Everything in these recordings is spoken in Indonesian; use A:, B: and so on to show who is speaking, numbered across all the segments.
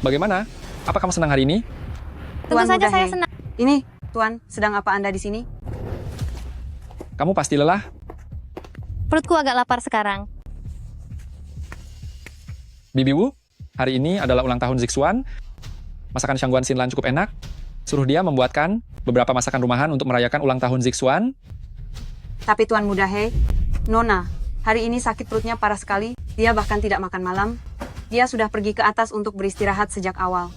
A: Bagaimana? Apa kamu senang hari ini?
B: Tentu
C: Tuan
B: saja saya
C: Mudahe.
B: senang.
C: Ini, Tuan, sedang apa Anda di sini?
A: Kamu pasti lelah?
B: Perutku agak lapar sekarang.
A: Bibi Wu, hari ini adalah ulang tahun Zixuan. Masakan Shangguan Xinlan cukup enak. Suruh dia membuatkan beberapa masakan rumahan untuk merayakan ulang tahun Zixuan.
C: Tapi Tuan Mudahe, Nona, hari ini sakit perutnya parah sekali. Dia bahkan tidak makan malam. Dia sudah pergi ke atas untuk beristirahat sejak awal.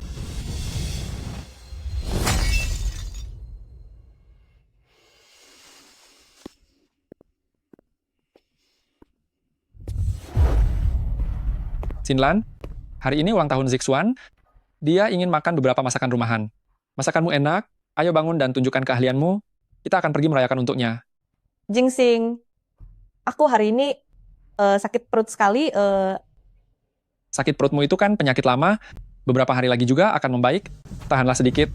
A: Xinlan, hari ini ulang tahun Zixuan. Dia ingin makan beberapa masakan rumahan. Masakanmu enak, ayo bangun dan tunjukkan keahlianmu. Kita akan pergi merayakan untuknya.
D: Jingsing, aku hari ini sakit perut sekali.
A: Sakit perutmu itu kan penyakit lama. Beberapa hari lagi juga akan membaik. Tahanlah sedikit.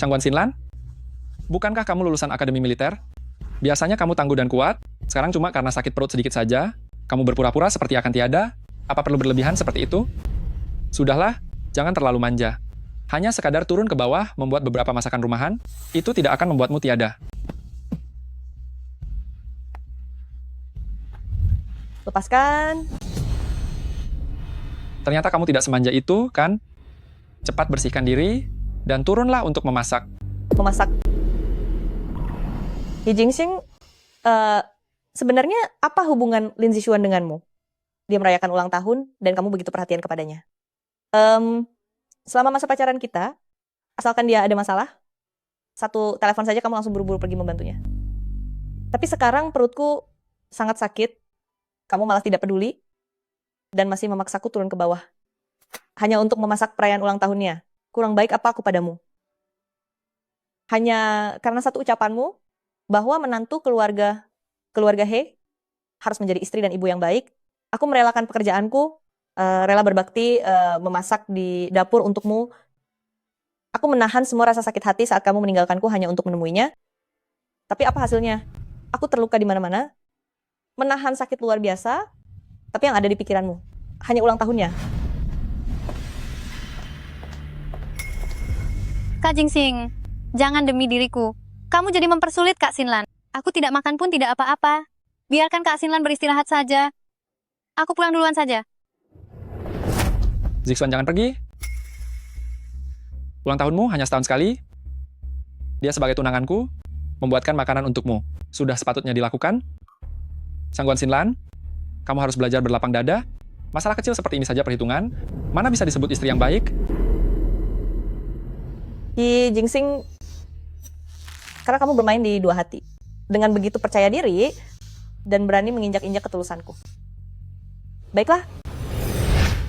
A: Shangguan Xinlan, bukankah kamu lulusan akademi militer? Biasanya kamu tangguh dan kuat. Sekarang cuma karena sakit perut sedikit saja. Kamu berpura-pura seperti akan tiada. Apa perlu berlebihan seperti itu? Sudahlah, jangan terlalu manja. Hanya sekadar turun ke bawah membuat beberapa masakan rumahan, itu tidak akan membuatmu tiada.
D: Lepaskan.
A: Ternyata kamu tidak semanja itu, kan? Cepat bersihkan diri, dan turunlah untuk memasak.
D: Memasak. Jingsing, sebenarnya apa hubungan Lin Zixuan denganmu? Dia merayakan ulang tahun dan kamu begitu perhatian kepadanya. Selama masa pacaran kita, asalkan dia ada masalah, satu telepon saja kamu langsung buru-buru pergi membantunya. Tapi sekarang perutku sangat sakit, kamu malah tidak peduli, dan masih memaksaku turun ke bawah. Hanya untuk memasak perayaan ulang tahunnya. Kurang baik apa aku padamu? Hanya karena satu ucapanmu, bahwa menantu keluarga He harus menjadi istri dan ibu yang baik, aku merelakan pekerjaanku, rela berbakti, memasak di dapur untukmu. Aku menahan semua rasa sakit hati saat kamu meninggalkanku hanya untuk menemuinya. Tapi apa hasilnya? Aku terluka di mana-mana, menahan sakit luar biasa, tapi yang ada di pikiranmu hanya ulang tahunnya.
B: Kak Jingsing, jangan demi diriku. Kamu jadi mempersulit Kak Xinlan. Aku tidak makan pun tidak apa-apa. Biarkan Kak Xinlan beristirahat saja. Aku pulang duluan saja.
A: Zixuan jangan pergi. Ulang tahunmu hanya setahun sekali. Dia sebagai tunanganku, membuatkan makanan untukmu. Sudah sepatutnya dilakukan. Shangguan Xinlan, kamu harus belajar berlapang dada. Masalah kecil seperti ini saja perhitungan. Mana bisa disebut istri yang baik?
D: Jingsing, karena kamu bermain di dua hati. Dengan begitu percaya diri dan berani menginjak-injak ketulusanku. Baiklah,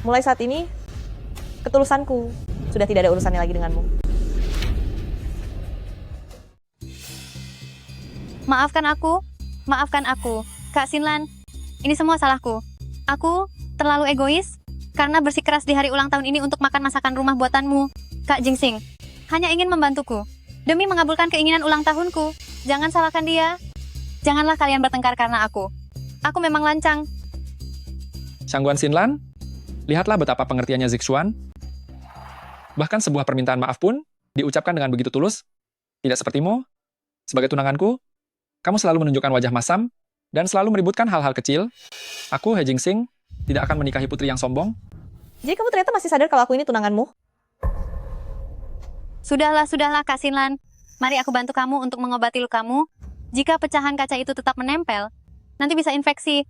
D: mulai saat ini, ketulusanku sudah tidak ada urusannya lagi denganmu.
B: Maafkan aku. Kak Xinlan, ini semua salahku. Aku terlalu egois karena bersikeras di hari ulang tahun ini untuk makan masakan rumah buatanmu. Kak Jingsing, hanya ingin membantuku. Demi mengabulkan keinginan ulang tahunku. Jangan salahkan dia. Janganlah kalian bertengkar karena aku. Aku memang lancang.
A: Shangguan Xinlan, lihatlah betapa pengertiannya Zixuan. Bahkan sebuah permintaan maaf pun diucapkan dengan begitu tulus. Tidak sepertimu. Sebagai tunanganku, kamu selalu menunjukkan wajah masam dan selalu meributkan hal-hal kecil. Aku, He Jingsing, tidak akan menikahi putri yang sombong.
D: Jadi kamu ternyata masih sadar kalau aku ini tunanganmu?
B: Sudahlah Kak Xinlan. Mari aku bantu kamu untuk mengobati lukamu. Jika pecahan kaca itu tetap menempel, nanti bisa infeksi.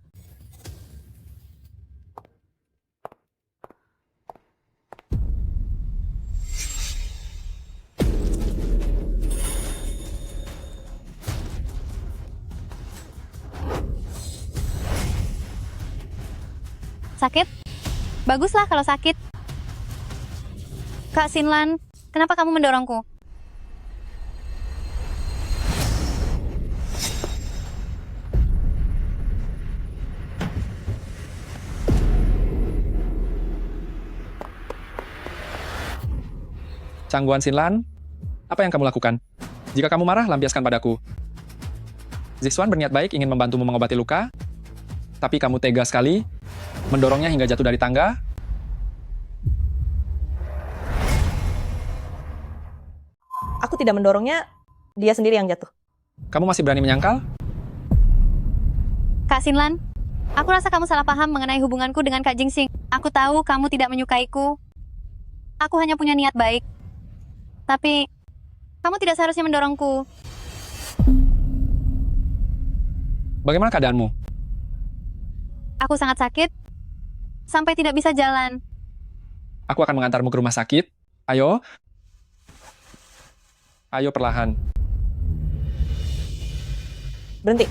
B: Sakit? Baguslah kalau sakit. Kak Xinlan, kenapa kamu mendorongku?
A: Shangguan Xinlan, apa yang kamu lakukan? Jika kamu marah, lampiaskan padaku. Zixuan berniat baik ingin membantumu mengobati luka. Tapi kamu tega sekali, mendorongnya hingga jatuh dari tangga.
D: Aku tidak mendorongnya, dia sendiri yang jatuh.
A: Kamu masih berani menyangkal?
B: Kak Xinlan, aku rasa kamu salah paham mengenai hubunganku dengan Kak Jingsing. Aku tahu kamu tidak menyukaiku. Aku hanya punya niat baik. Tapi, kamu tidak seharusnya mendorongku.
A: Bagaimana keadaanmu?
B: Aku sangat sakit, sampai tidak bisa jalan.
A: Aku akan mengantarmu ke rumah sakit. Ayo. Ayo perlahan.
D: Berhenti.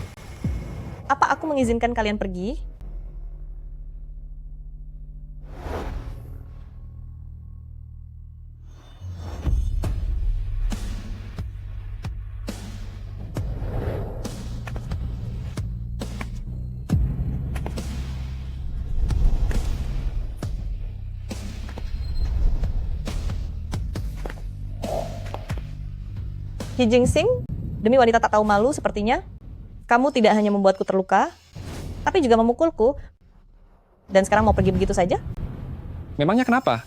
D: Apa aku mengizinkan kalian pergi? Hi Jingsing, demi wanita tak tahu malu sepertinya, kamu tidak hanya membuatku terluka, tapi juga memukulku. Dan sekarang mau pergi begitu saja?
A: Memangnya kenapa?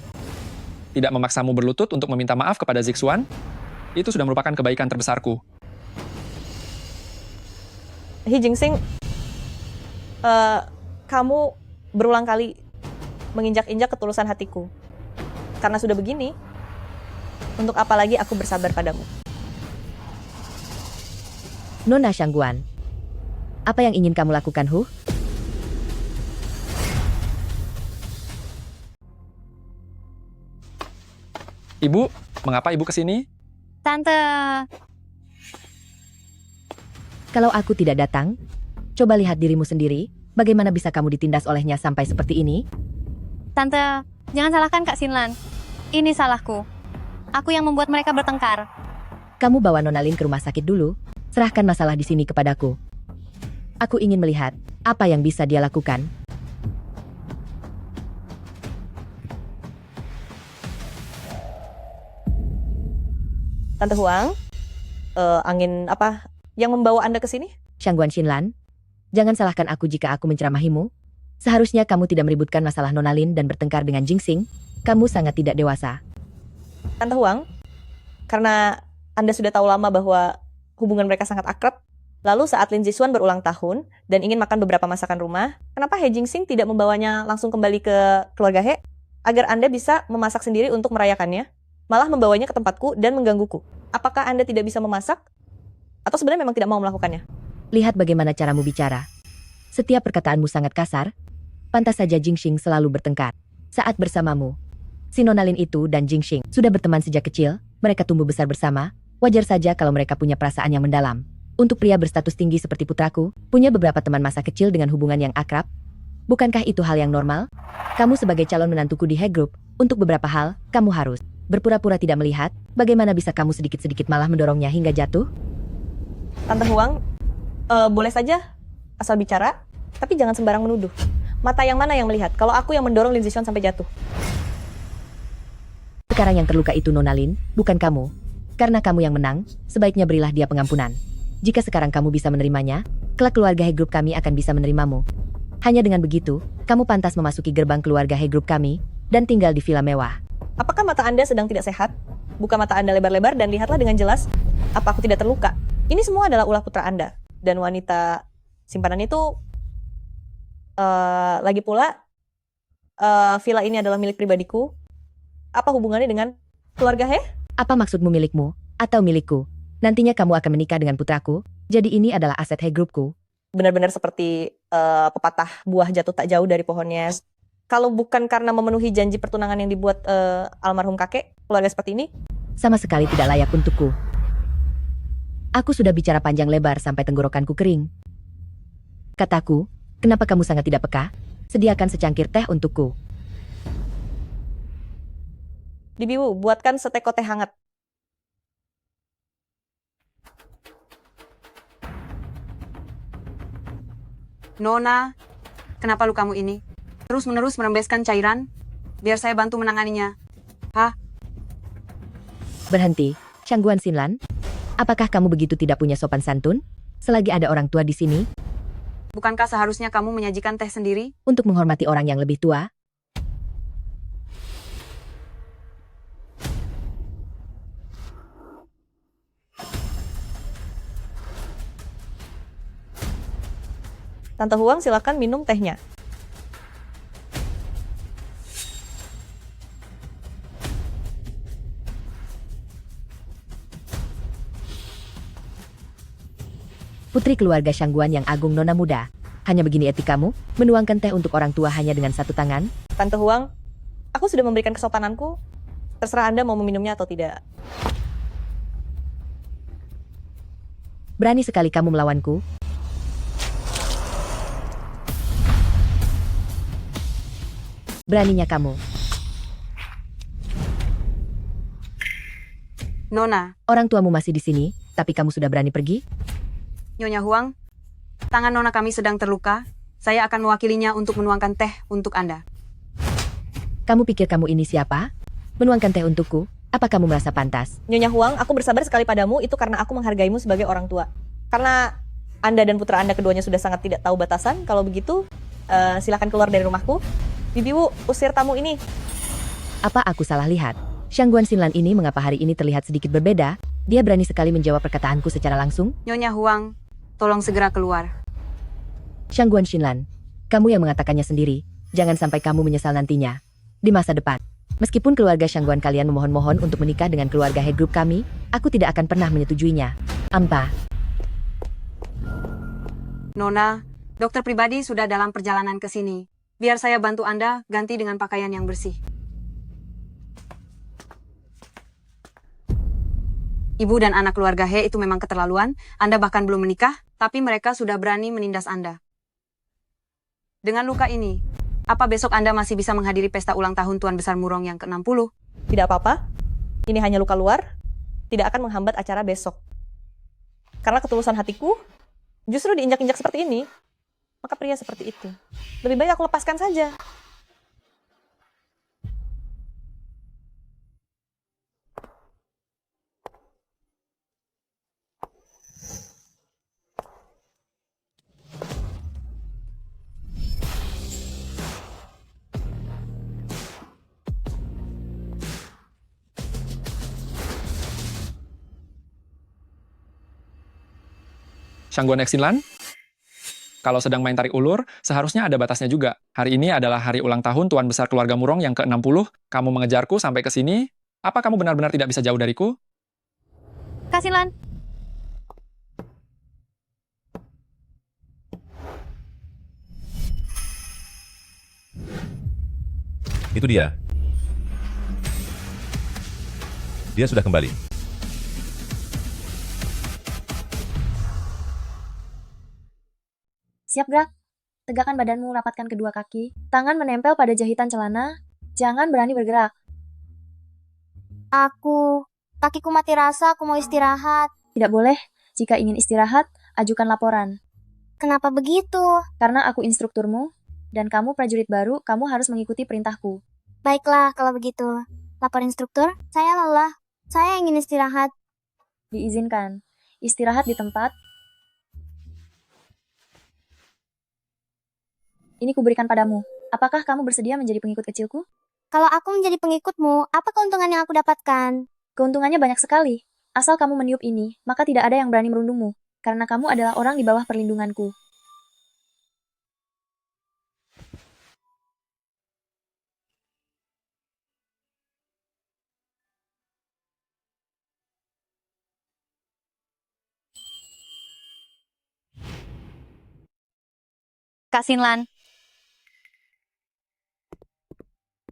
A: Tidak memaksamu berlutut untuk meminta maaf kepada Zixuan? Itu sudah merupakan kebaikan terbesarku.
D: Hi Jingsing, kamu berulang kali menginjak-injak ketulusan hatiku. Karena sudah begini, untuk apa lagi aku bersabar padamu?
E: Nona Shangguan, apa yang ingin kamu lakukan, Hu?
A: Ibu, mengapa ibu kesini?
B: Tante,
E: Kalau aku tidak datang, coba lihat dirimu sendiri, bagaimana bisa kamu ditindas olehnya sampai seperti ini?
B: Tante, jangan salahkan Kak Xinlan. Ini salahku. Aku yang membuat mereka bertengkar.
E: Kamu bawa Nona Lin ke rumah sakit dulu, serahkan masalah di sini kepadaku. Aku ingin melihat apa yang bisa dia lakukan.
D: Tante Huang, angin apa yang membawa Anda ke sini?
E: Shangguan Xinlan, jangan salahkan aku jika aku menceramahimu. Seharusnya kamu tidak meributkan masalah Nona Lin dan bertengkar dengan Jingsing. Kamu sangat tidak dewasa.
D: Tante Huang, karena Anda sudah tahu lama bahwa hubungan mereka sangat akrab, lalu saat Lin Zixuan berulang tahun dan ingin makan beberapa masakan rumah, kenapa He Jingsing tidak membawanya langsung kembali ke keluarga He, agar Anda bisa memasak sendiri untuk merayakannya, malah membawanya ke tempatku dan menggangguku? Apakah Anda tidak bisa memasak? Atau sebenarnya memang tidak mau melakukannya?
E: Lihat bagaimana caramu bicara. Setiap perkataanmu sangat kasar. Pantas saja Jingsing selalu bertengkar. Saat bersamamu, si Nona Lin itu dan Jingsing sudah berteman sejak kecil, mereka tumbuh besar bersama, wajar saja kalau mereka punya perasaan yang mendalam. Untuk pria berstatus tinggi seperti putraku, punya beberapa teman masa kecil dengan hubungan yang akrab. Bukankah itu hal yang normal? Kamu sebagai calon menantuku di He Group, untuk beberapa hal, kamu harus berpura-pura tidak melihat. Bagaimana bisa kamu sedikit-sedikit malah mendorongnya hingga jatuh?
D: Tante Huang, boleh saja asal bicara, tapi jangan sembarang menuduh. Mata yang mana yang melihat kalau aku yang mendorong Lin Zixuan sampai jatuh?
E: Sekarang yang terluka itu Nona Lin, bukan kamu. Karena kamu yang menang, sebaiknya berilah dia pengampunan. Jika sekarang kamu bisa menerimanya, kelak keluarga He Group kami akan bisa menerimamu. Hanya dengan begitu, kamu pantas memasuki gerbang keluarga He Group kami, dan tinggal di villa mewah.
D: Apakah mata Anda sedang tidak sehat? Buka mata Anda lebar-lebar dan lihatlah dengan jelas, apa aku tidak terluka? Ini semua adalah ulah putra Anda. Dan wanita simpanan itu, lagi pula, villa ini adalah milik pribadiku. Apa hubungannya dengan keluarga He?
E: Apa maksudmu milikmu, atau milikku? Nantinya kamu akan menikah dengan putraku, jadi ini adalah aset He Groupku.
D: Benar-benar seperti pepatah buah jatuh tak jauh dari pohonnya. Kalau bukan karena memenuhi janji pertunangan yang dibuat almarhum kakek, keluarga seperti ini?
E: Sama sekali tidak layak untukku. Aku sudah bicara panjang lebar sampai tenggorokanku kering. Kataku, kenapa kamu sangat tidak peka? Sediakan secangkir teh untukku.
D: Dibiwu, buatkan seteko teh hangat.
C: Nona, kenapa lukamu ini? Terus-menerus merembeskan cairan? Biar saya bantu menanganinya. Hah?
E: Berhenti, Shangguan Xinlan. Apakah kamu begitu tidak punya sopan santun? Selagi ada orang tua di sini,
C: bukankah seharusnya kamu menyajikan teh sendiri?
E: Untuk menghormati orang yang lebih tua,
D: Tante Huang, silakan minum tehnya.
E: putri keluarga Shangguan yang agung nona muda. Hanya begini etikamu, menuangkan teh untuk orang tua hanya dengan satu tangan?
D: Tante Huang, aku sudah memberikan kesopananku. Terserah Anda mau meminumnya atau tidak.
E: Berani sekali kamu melawanku. Beraninya kamu.
C: Nona,
E: Orang tuamu masih di sini, tapi kamu sudah berani pergi?
C: Nyonya Huang, tangan Nona kami sedang terluka. Saya akan mewakilinya untuk menuangkan teh untuk Anda.
E: Kamu pikir kamu ini siapa? Menuangkan teh untukku? Apa kamu merasa pantas?
D: Nyonya Huang, aku bersabar sekali padamu itu karena aku menghargaimu sebagai orang tua. Karena Anda dan putra Anda keduanya sudah sangat tidak tahu batasan. Kalau begitu, silakan keluar dari rumahku. Bibi Wu, usir tamu ini.
E: Apa aku salah lihat? Shangguan Xinlan ini mengapa hari ini terlihat sedikit berbeda? Dia berani sekali menjawab perkataanku secara langsung.
C: Nyonya Huang, tolong segera keluar.
E: Shangguan Xinlan, kamu yang mengatakannya sendiri. Jangan sampai kamu menyesal nantinya. Di masa depan. Meskipun keluarga Shangguan kalian memohon-mohon untuk menikah dengan keluarga He Group kami, aku tidak akan pernah menyetujuinya. Ampa.
C: Nona, dokter pribadi sudah dalam perjalanan ke sini. Biar saya bantu Anda ganti dengan pakaian yang bersih. Ibu dan anak keluarga He itu memang keterlaluan. Anda bahkan belum menikah, tapi mereka sudah berani menindas Anda. Dengan luka ini, apa besok Anda masih bisa menghadiri pesta ulang tahun Tuan Besar Murong yang ke-60?
D: Tidak apa-apa. Ini hanya luka luar. Tidak akan menghambat acara besok. Karena ketulusan hatiku justru diinjak-injak seperti ini. Maka pria seperti itu lebih baik aku lepaskan saja.
A: Shangguan Xinlan? Kalau sedang main tarik ulur, seharusnya ada batasnya juga. Hari ini adalah hari ulang tahun Tuan Besar Keluarga Murong yang ke-60. Kamu mengejarku sampai ke sini. Apa kamu benar-benar tidak bisa jauh dariku?
B: Kak Xinlan,
F: Itu dia. Dia sudah kembali.
G: Siap gerak. Tegakkan badanmu, rapatkan kedua kaki. Tangan menempel pada jahitan celana. Jangan berani bergerak.
H: Kakiku mati rasa, aku mau istirahat.
G: Tidak boleh. Jika ingin istirahat, ajukan laporan.
H: Kenapa begitu?
G: Karena aku instrukturmu, dan kamu prajurit baru, kamu harus mengikuti perintahku.
H: Baiklah, kalau begitu. Lapor instruktur, saya lelah. Saya ingin istirahat.
G: Diizinkan. Istirahat di tempat. Ini kuberikan padamu. Apakah kamu bersedia menjadi pengikut kecilku?
H: Kalau aku menjadi pengikutmu, apa keuntungan yang aku dapatkan?
G: Keuntungannya banyak sekali. Asal kamu meniup ini, maka tidak ada yang berani merundungmu. Karena kamu adalah orang di bawah perlindunganku.
B: Kak Xinlan,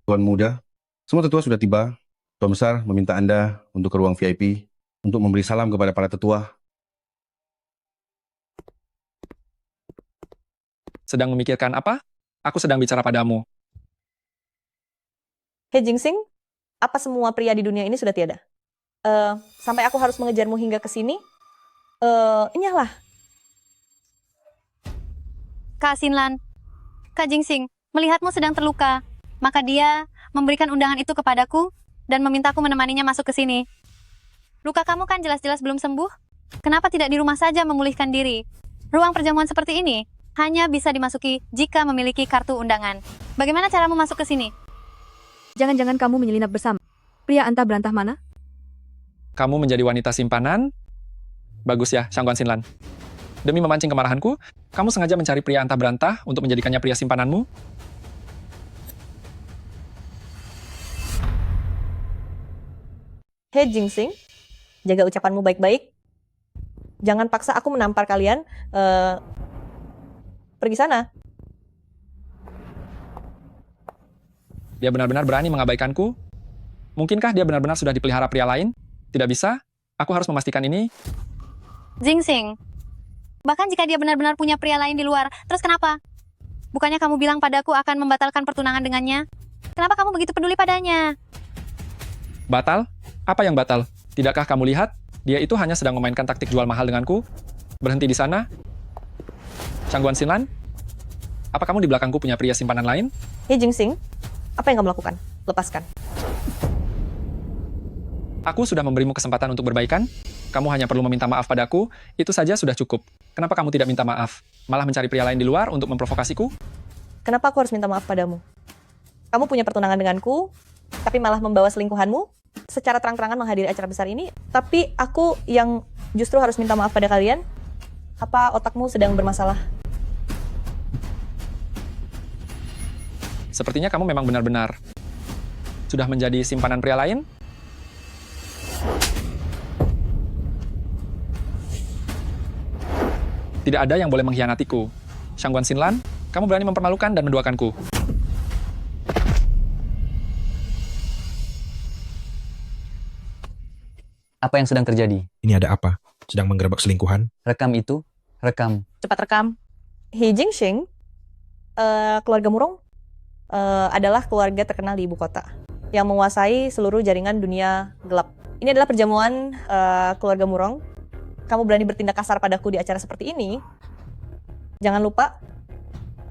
I: Tuan muda, semua tetua sudah tiba. Tuan besar meminta Anda untuk ke ruang VIP untuk memberi salam kepada para tetua.
A: Sedang memikirkan apa? Aku sedang bicara padamu.
D: He Jingsing, apa semua pria di dunia ini sudah tiada? Sampai aku harus mengejarmu hingga ke sini? Inyalah.
B: Kak Xinlan, Kak Jingsing, melihatmu sedang terluka. Maka dia memberikan undangan itu kepadaku dan memintaku menemaninya masuk ke sini. Luka kamu kan jelas-jelas belum sembuh. Kenapa tidak di rumah saja memulihkan diri? Ruang perjamuan seperti ini hanya bisa dimasuki jika memiliki kartu undangan. Bagaimana caramu masuk ke sini?
J: Jangan-jangan kamu menyelinap bersama pria antah berantah mana?
A: Kamu menjadi wanita simpanan? Bagus ya, Shangguan Xinlan. Demi memancing kemarahanku, kamu sengaja mencari pria antah berantah untuk menjadikannya pria simpananmu?
D: Hei Jingxing, jaga ucapanmu baik-baik. Jangan paksa aku menampar kalian. Pergi sana.
A: Dia benar-benar berani mengabaikanku? Mungkinkah dia benar-benar sudah dipelihara pria lain? Tidak bisa. Aku harus memastikan ini.
B: Jingxing, bahkan jika dia benar-benar punya pria lain di luar, terus kenapa? Bukannya kamu bilang padaku akan membatalkan pertunangan dengannya? Kenapa kamu begitu peduli padanya?
A: Batal? Apa yang batal? Tidakkah kamu lihat? Dia itu hanya sedang memainkan taktik jual mahal denganku. Berhenti di sana. Shangguan Xinlan? Apa kamu di belakangku punya pria simpanan lain?
D: Hei Jingxing, apa yang kamu lakukan? Lepaskan.
A: Aku sudah memberimu kesempatan untuk berbaikan. Kamu hanya perlu meminta maaf padaku. Itu saja sudah cukup. Kenapa kamu tidak minta maaf? Malah mencari pria lain di luar untuk memprovokasiku?
D: Kenapa aku harus minta maaf padamu? Kamu punya pertunangan denganku, tapi malah membawa selingkuhanmu secara terang-terangan menghadiri acara besar ini. Tapi aku yang justru harus minta maaf pada kalian. Apa otakmu sedang bermasalah?
A: Sepertinya kamu memang benar-benar sudah menjadi simpanan pria lain? Tidak ada yang boleh mengkhianatiku. Shangguan Xinlan, kamu berani mempermalukan dan menduakanku.
K: Apa yang sedang terjadi?
L: Ini ada apa? Sedang menggerebek selingkuhan?
K: Rekam itu, rekam.
D: Cepat rekam. Hei Jingxing, keluarga Murong adalah keluarga terkenal di ibu kota yang menguasai seluruh jaringan dunia gelap. Ini adalah perjamuan keluarga Murong. Kamu berani bertindak kasar padaku di acara seperti ini? Jangan lupa,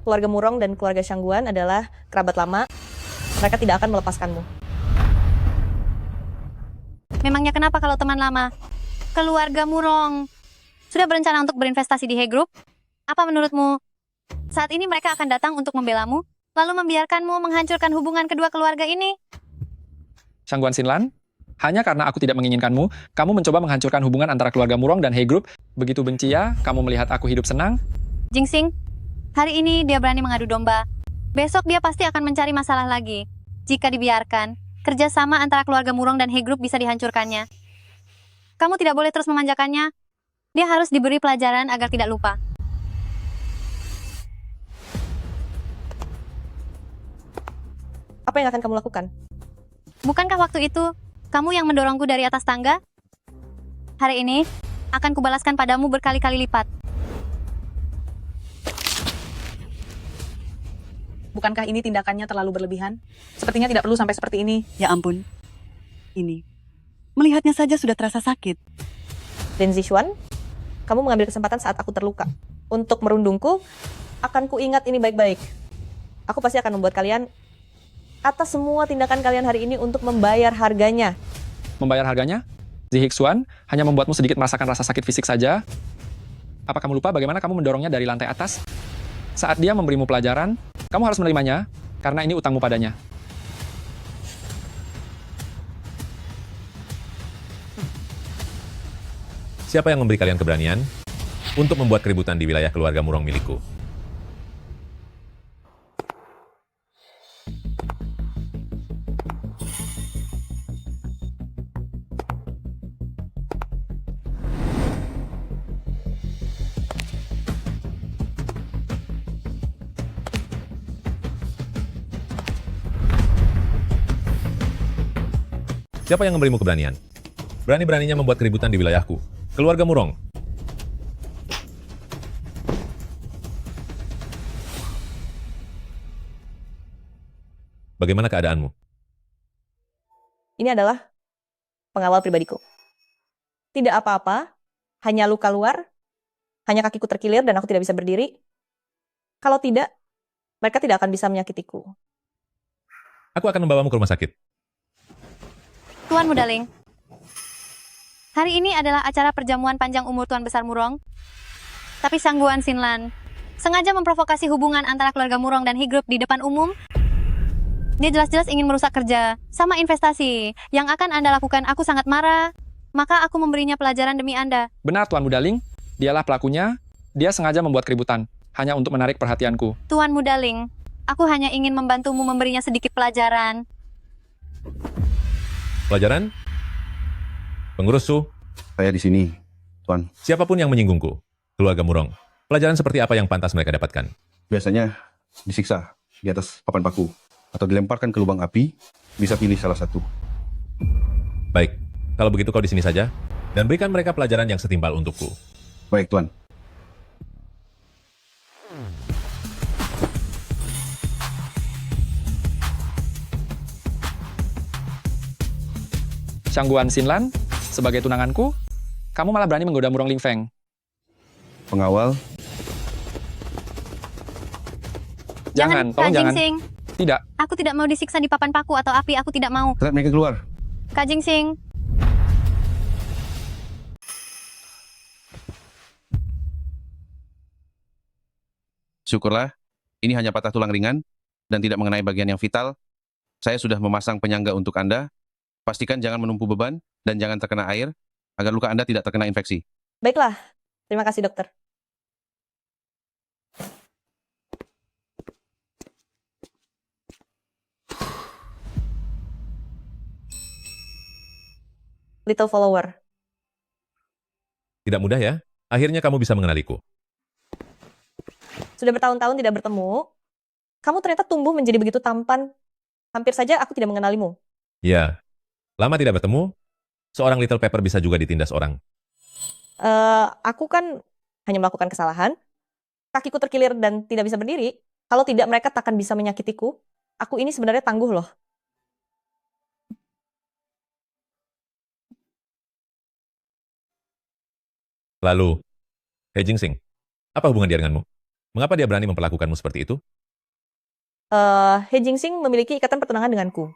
D: keluarga Murong dan keluarga Shangguan adalah kerabat lama. Mereka tidak akan melepaskanmu.
B: Memangnya kenapa kalau teman lama? Keluarga Murong sudah berencana untuk berinvestasi di He Group? Apa menurutmu? Saat ini mereka akan datang untuk membelamu, lalu membiarkanmu menghancurkan hubungan kedua keluarga ini?
A: Shangguan Xinlan, hanya karena aku tidak menginginkanmu, kamu mencoba menghancurkan hubungan antara keluarga Murong dan He Group. Begitu benci ya, kamu melihat aku hidup senang?
B: Jingxing, hari ini dia berani mengadu domba. Besok dia pasti akan mencari masalah lagi. Jika dibiarkan, kerjasama antara keluarga Murong dan He Group bisa dihancurkannya. Kamu tidak boleh terus memanjakannya. Dia harus diberi pelajaran agar tidak lupa.
D: Apa yang akan kamu lakukan?
B: Bukankah waktu itu kamu yang mendorongku dari atas tangga? Hari ini akan kubalaskan padamu berkali-kali lipat.
C: Bukankah ini tindakannya terlalu berlebihan? Sepertinya tidak perlu sampai seperti ini.
M: Ya ampun. Ini. Melihatnya saja sudah terasa sakit.
D: Dan Zixuan, kamu mengambil kesempatan saat aku terluka. Untuk merundungku, akan kuingat ini baik-baik. Aku pasti akan membuat kalian atas semua tindakan kalian hari ini untuk membayar harganya.
A: Membayar harganya? Zihixuan hanya membuatmu sedikit merasakan rasa sakit fisik saja. Apa kamu lupa bagaimana kamu mendorongnya dari lantai atas? Saat dia memberimu pelajaran, kamu harus menerimanya, karena ini utangmu padanya.
F: Siapa yang memberi kalian keberanian untuk membuat keributan di wilayah keluarga Murong milikku? Siapa yang memberimu keberanian? Berani-beraninya membuat keributan di wilayahku. Keluarga Murong. Bagaimana keadaanmu?
D: Ini adalah pengawal pribadiku. Tidak apa-apa, hanya luka luar, hanya kakiku terkilir dan aku tidak bisa berdiri. Kalau tidak, mereka tidak akan bisa menyakitiku.
F: Aku akan membawamu ke rumah sakit.
B: Tuan Mudaling, hari ini adalah acara perjamuan panjang umur Tuan Besar Murong. Tapi Shangguan Xinlan, sengaja memprovokasi hubungan antara keluarga Murong dan He Group di depan umum. Dia jelas-jelas ingin merusak kerja sama investasi yang akan Anda lakukan. Aku sangat marah. Maka aku memberinya pelajaran demi Anda.
A: Benar, Tuan Muda Ling. Dialah pelakunya. Dia sengaja membuat keributan, hanya untuk menarik perhatianku.
B: Tuan Muda Ling, aku hanya ingin membantumu memberinya sedikit pelajaran.
F: Pelajaran? Pengurus Su,
I: Saya di sini, Tuan.
F: siapapun yang menyinggungku, keluarga Murong, pelajaran seperti apa yang pantas mereka dapatkan?
I: Biasanya disiksa di atas papan paku atau dilemparkan ke lubang api, bisa pilih salah satu.
F: Baik, kalau begitu kau di sini saja, dan berikan mereka pelajaran yang setimpal untukku.
I: Baik, Tuan.
A: Shangguan Xinlan, sebagai tunanganku, kamu malah berani menggoda Murong Ling Feng.
I: Pengawal,
A: Jangan, tolong
B: Kak
A: jangan.
B: Jingsing.
A: Tidak,
B: Aku tidak mau disiksa di papan paku atau api. Aku tidak mau.
I: lihat mereka keluar.
B: Kak Jingsing.
I: Syukurlah, ini hanya patah tulang ringan dan tidak mengenai bagian yang vital. Saya sudah memasang penyangga untuk Anda. Pastikan jangan menumpu beban dan jangan terkena air, agar luka Anda tidak terkena infeksi.
D: Baiklah, terima kasih dokter. Little follower.
F: Tidak mudah ya? Akhirnya kamu bisa mengenaliku.
D: Sudah bertahun-tahun tidak bertemu, kamu ternyata tumbuh menjadi begitu tampan. Hampir saja aku tidak mengenalimu.
F: Ya, lama tidak bertemu, seorang Little Pepper bisa juga ditindas orang.
D: Aku kan hanya melakukan kesalahan, kakiku terkilir dan tidak bisa berdiri. Kalau tidak, mereka takkan bisa menyakitiku. Aku ini sebenarnya tangguh loh.
F: Lalu, He Jingsing, apa hubungan dia denganmu? Mengapa dia berani memperlakukanmu seperti itu?
D: He Jingsing memiliki ikatan pertunangan denganku.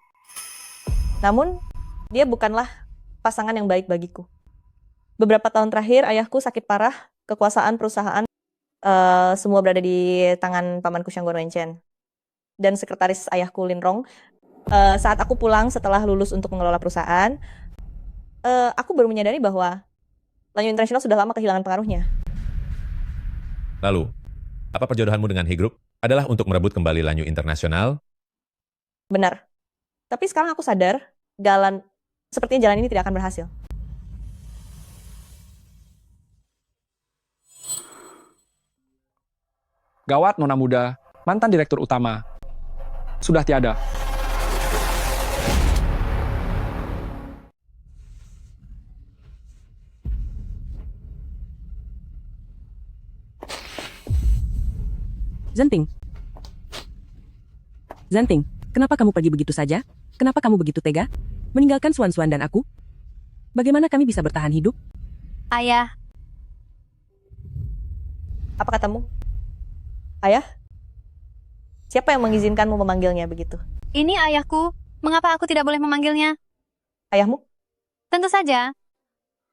D: Namun, dia bukanlah pasangan yang baik bagiku. Beberapa tahun terakhir, ayahku sakit parah, kekuasaan perusahaan semua berada di tangan pamanku Shangguan Wenchen. Dan sekretaris ayahku Lin Rong. Saat aku pulang setelah lulus untuk mengelola perusahaan, aku baru menyadari bahwa Lanyu International sudah lama kehilangan pengaruhnya.
F: Lalu, apa perjodohanmu dengan He Group adalah untuk merebut kembali Lanyu International?
D: Benar. Tapi sekarang aku sadar, sepertinya jalan ini tidak akan berhasil.
A: Gawat, Nona Muda, mantan direktur utama. Sudah tiada.
M: Zenting. Zenting, kenapa kamu pergi begitu saja? Kenapa kamu begitu tega? Meninggalkan Suan-Suan dan aku? Bagaimana kami bisa bertahan hidup?
B: Ayah.
D: Apa katamu? Ayah? Siapa yang mengizinkanmu memanggilnya begitu?
B: Ini ayahku. Mengapa aku tidak boleh memanggilnya?
D: Ayahmu?
B: Tentu saja.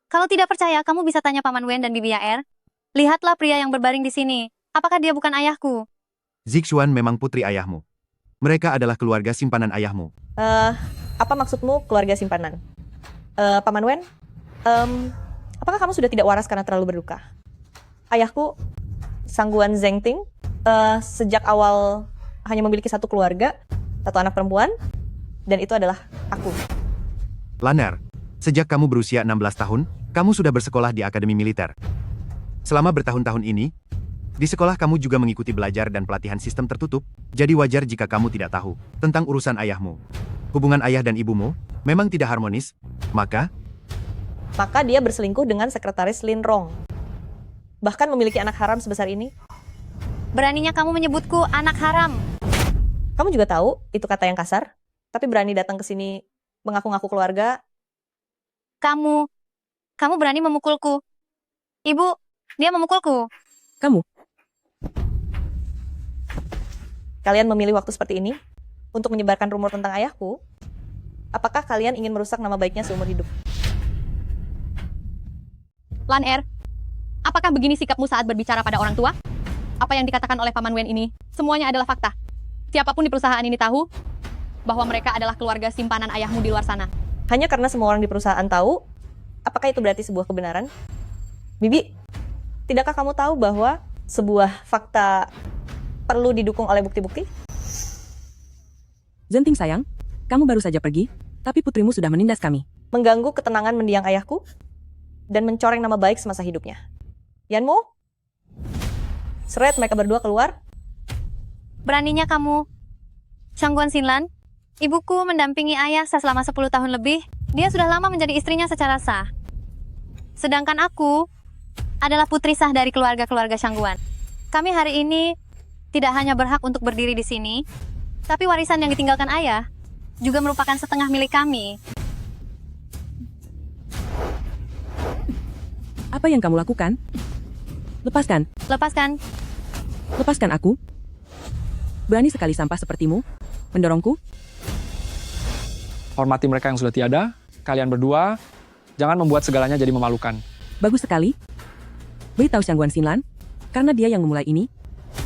B: Kalau tidak percaya, kamu bisa tanya Paman Wen dan Bibi Yaer. Lihatlah pria yang berbaring di sini. Apakah dia bukan ayahku?
N: Zixuan memang putri ayahmu. Mereka adalah keluarga simpanan ayahmu.
D: Apa maksudmu keluarga simpanan? Paman Wen? Apakah kamu sudah tidak waras karena terlalu berduka? Ayahku, Shangguan Zengting, sejak awal hanya memiliki satu keluarga, satu anak perempuan, dan itu adalah aku.
N: Laner, sejak kamu berusia 16 tahun, kamu sudah bersekolah di Akademi Militer. Selama bertahun-tahun ini, di sekolah kamu juga mengikuti belajar dan pelatihan sistem tertutup, jadi wajar jika kamu tidak tahu tentang urusan ayahmu. Hubungan ayah dan ibumu memang tidak harmonis, maka
D: dia berselingkuh dengan sekretaris Lin Rong. Bahkan memiliki anak haram sebesar ini.
B: Beraninya kamu menyebutku anak haram.
D: Kamu juga tahu, itu kata yang kasar, tapi berani datang ke sini mengaku-ngaku keluarga.
B: Kamu berani memukulku. Ibu, dia memukulku.
M: Kamu?
D: Kalian memilih waktu seperti ini untuk menyebarkan rumor tentang ayahku? Apakah kalian ingin merusak nama baiknya seumur hidup?
B: Lan Er, apakah begini sikapmu saat berbicara pada orang tua? Apa yang dikatakan oleh Paman Wen ini, semuanya adalah fakta. Siapapun di perusahaan ini tahu bahwa mereka adalah keluarga simpanan ayahmu di luar sana.
D: Hanya karena semua orang di perusahaan tahu, apakah itu berarti sebuah kebenaran? Bibi, tidakkah kamu tahu bahwa sebuah fakta perlu didukung oleh bukti-bukti?
M: Zenting sayang, kamu baru saja pergi, tapi putrimu sudah menindas kami.
D: Mengganggu ketenangan mendiang ayahku, dan mencoreng nama baik semasa hidupnya. Yanmo? Seret mereka berdua keluar.
B: Beraninya kamu. Shangguan Xinlan, ibuku mendampingi ayah selama 10 tahun lebih. Dia sudah lama menjadi istrinya secara sah. Sedangkan aku adalah putri sah dari keluarga-keluarga Shangguan. Kami hari ini tidak hanya berhak untuk berdiri di sini, tapi warisan yang ditinggalkan ayah juga merupakan setengah milik kami.
M: Apa yang kamu lakukan? Lepaskan.
B: Lepaskan.
M: Lepaskan aku. Berani sekali sampah sepertimu mendorongku.
A: Hormati mereka yang sudah tiada. Kalian berdua, jangan membuat segalanya jadi memalukan.
M: Bagus sekali. Beritahu Shangguan Xinlan, karena dia yang memulai ini.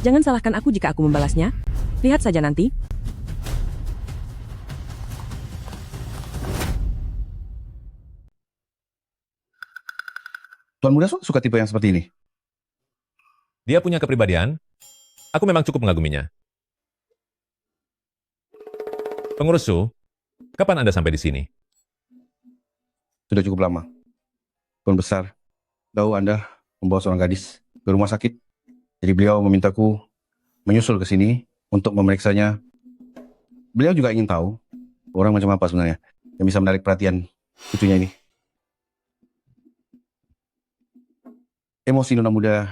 M: Jangan salahkan aku jika aku membalasnya. Lihat saja nanti.
I: Tuan Muda suka tipe yang seperti ini?
F: Dia punya kepribadian. Aku memang cukup mengaguminya. Pengurus Su, kapan Anda sampai di sini?
I: Sudah cukup lama. Tuan Besar, tahu Anda membawa seorang gadis ke rumah sakit. Jadi beliau memintaku menyusul ke sini untuk memeriksanya. Beliau juga ingin tahu orang macam apa sebenarnya yang bisa menarik perhatian cucunya ini. Emosi nona muda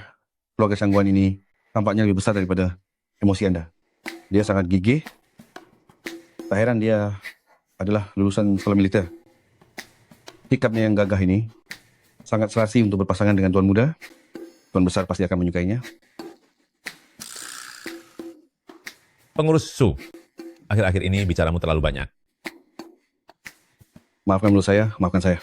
I: keluarga Shangguan ini tampaknya lebih besar daripada emosi Anda. Dia sangat gigih. Tak heran dia adalah lulusan sekolah militer. Sikapnya yang gagah ini sangat serasi untuk berpasangan dengan Tuan Muda. Tuan Besar pasti akan menyukainya.
F: Pengurus Su, akhir-akhir ini bicaramu terlalu banyak.
I: Maafkan menurut saya, maafkan saya.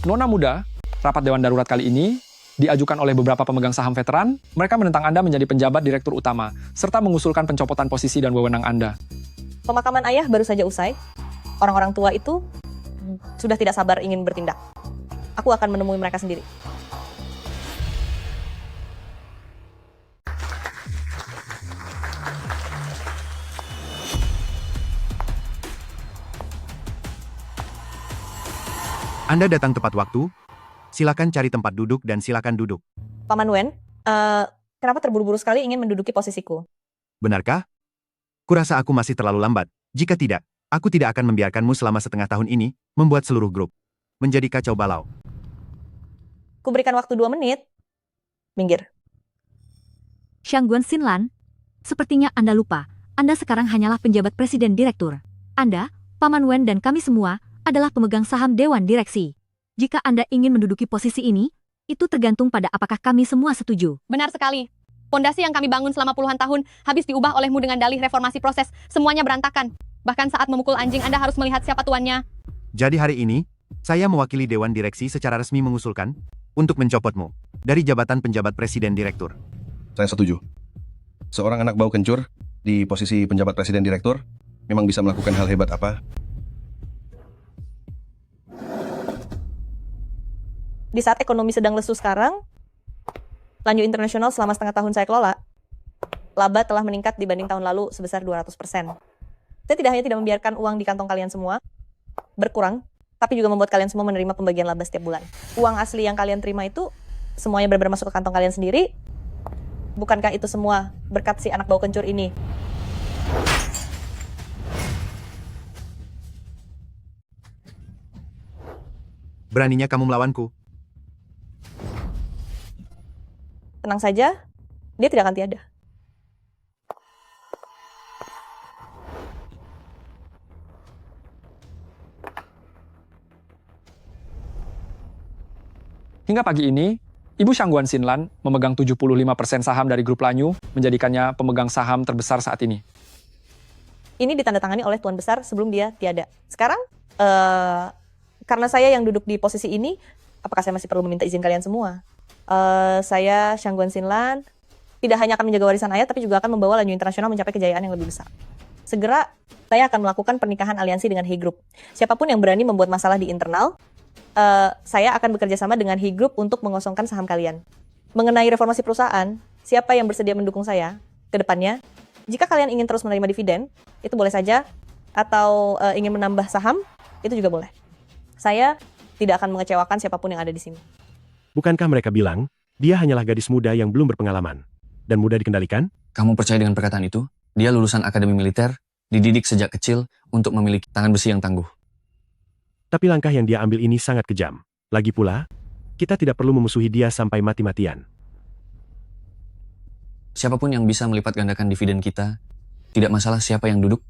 A: Nona muda, rapat Dewan Darurat kali ini diajukan oleh beberapa pemegang saham veteran. Mereka menentang Anda menjadi penjabat direktur utama, serta mengusulkan pencopotan posisi dan wewenang Anda.
D: Pemakaman ayah baru saja usai. Orang-orang tua itu sudah tidak sabar ingin bertindak. Aku akan menemui mereka sendiri.
N: Anda datang tepat waktu. Silakan cari tempat duduk dan silakan duduk.
D: Paman Wen, kenapa terburu-buru sekali ingin menduduki posisiku?
N: Benarkah? Kurasa aku masih terlalu lambat. Jika tidak, aku tidak akan membiarkanmu selama setengah tahun ini membuat seluruh grup menjadi kacau balau.
D: Kuberikan waktu 2 menit. Minggir.
J: Shangguan Xinlan, sepertinya Anda lupa. Anda sekarang hanyalah penjabat presiden direktur. Anda, Paman Wen dan kami semua adalah pemegang saham Dewan Direksi. Jika Anda ingin menduduki posisi ini, itu tergantung pada apakah kami semua setuju.
B: Benar sekali. Pondasi yang kami bangun selama puluhan tahun habis diubah olehmu dengan dalih reformasi proses. Semuanya berantakan. Bahkan saat memukul anjing Anda harus melihat siapa tuannya.
N: Jadi hari ini, saya mewakili Dewan Direksi secara resmi mengusulkan untuk mencopotmu dari jabatan penjabat presiden direktur.
I: Saya setuju. Seorang anak bau kencur di posisi penjabat presiden direktur memang bisa melakukan hal hebat apa?
D: Di saat ekonomi sedang lesu sekarang, Lanyu Internasional selama setengah tahun saya kelola, laba telah meningkat dibanding tahun lalu sebesar 200%. Saya tidak hanya tidak membiarkan uang di kantong kalian semua berkurang, tapi juga membuat kalian semua menerima pembagian laba setiap bulan. Uang asli yang kalian terima itu semuanya benar-benar masuk ke kantong kalian sendiri. Bukankah itu semua berkat si anak bau kencur ini?
N: Beraninya kamu melawanku.
D: Tenang saja, dia tidak akan tiada.
A: Hingga pagi ini, Ibu Shangguan Xinlan memegang 75% saham dari grup Lanyu, menjadikannya pemegang saham terbesar saat ini.
D: Ini ditandatangani oleh Tuan Besar sebelum dia tiada. Sekarang, karena saya yang duduk di posisi ini, apakah saya masih perlu meminta izin kalian semua? Saya, Shangguan Xinlan, tidak hanya akan menjaga warisan ayah, tapi juga akan membawa Lanyu Internasional mencapai kejayaan yang lebih besar. Segera, saya akan melakukan pernikahan aliansi dengan He Group. Siapapun yang berani membuat masalah di internal, saya akan bekerja sama dengan He Group untuk mengosongkan saham kalian. Mengenai reformasi perusahaan, siapa yang bersedia mendukung saya ke depannya? Jika kalian ingin terus menerima dividen, itu boleh saja, atau ingin menambah saham, itu juga boleh. Saya tidak akan mengecewakan siapapun yang ada di sini.
N: Bukankah mereka bilang, dia hanyalah gadis muda yang belum berpengalaman dan mudah dikendalikan?
K: Kamu percaya dengan perkataan itu? Dia lulusan akademi militer, dididik sejak kecil untuk memiliki tangan besi yang tangguh.
N: Tapi langkah yang dia ambil ini sangat kejam. Lagi pula, kita tidak perlu memusuhi dia sampai mati-matian.
K: Siapapun yang bisa melipat gandakan dividen kita, tidak masalah siapa yang duduk.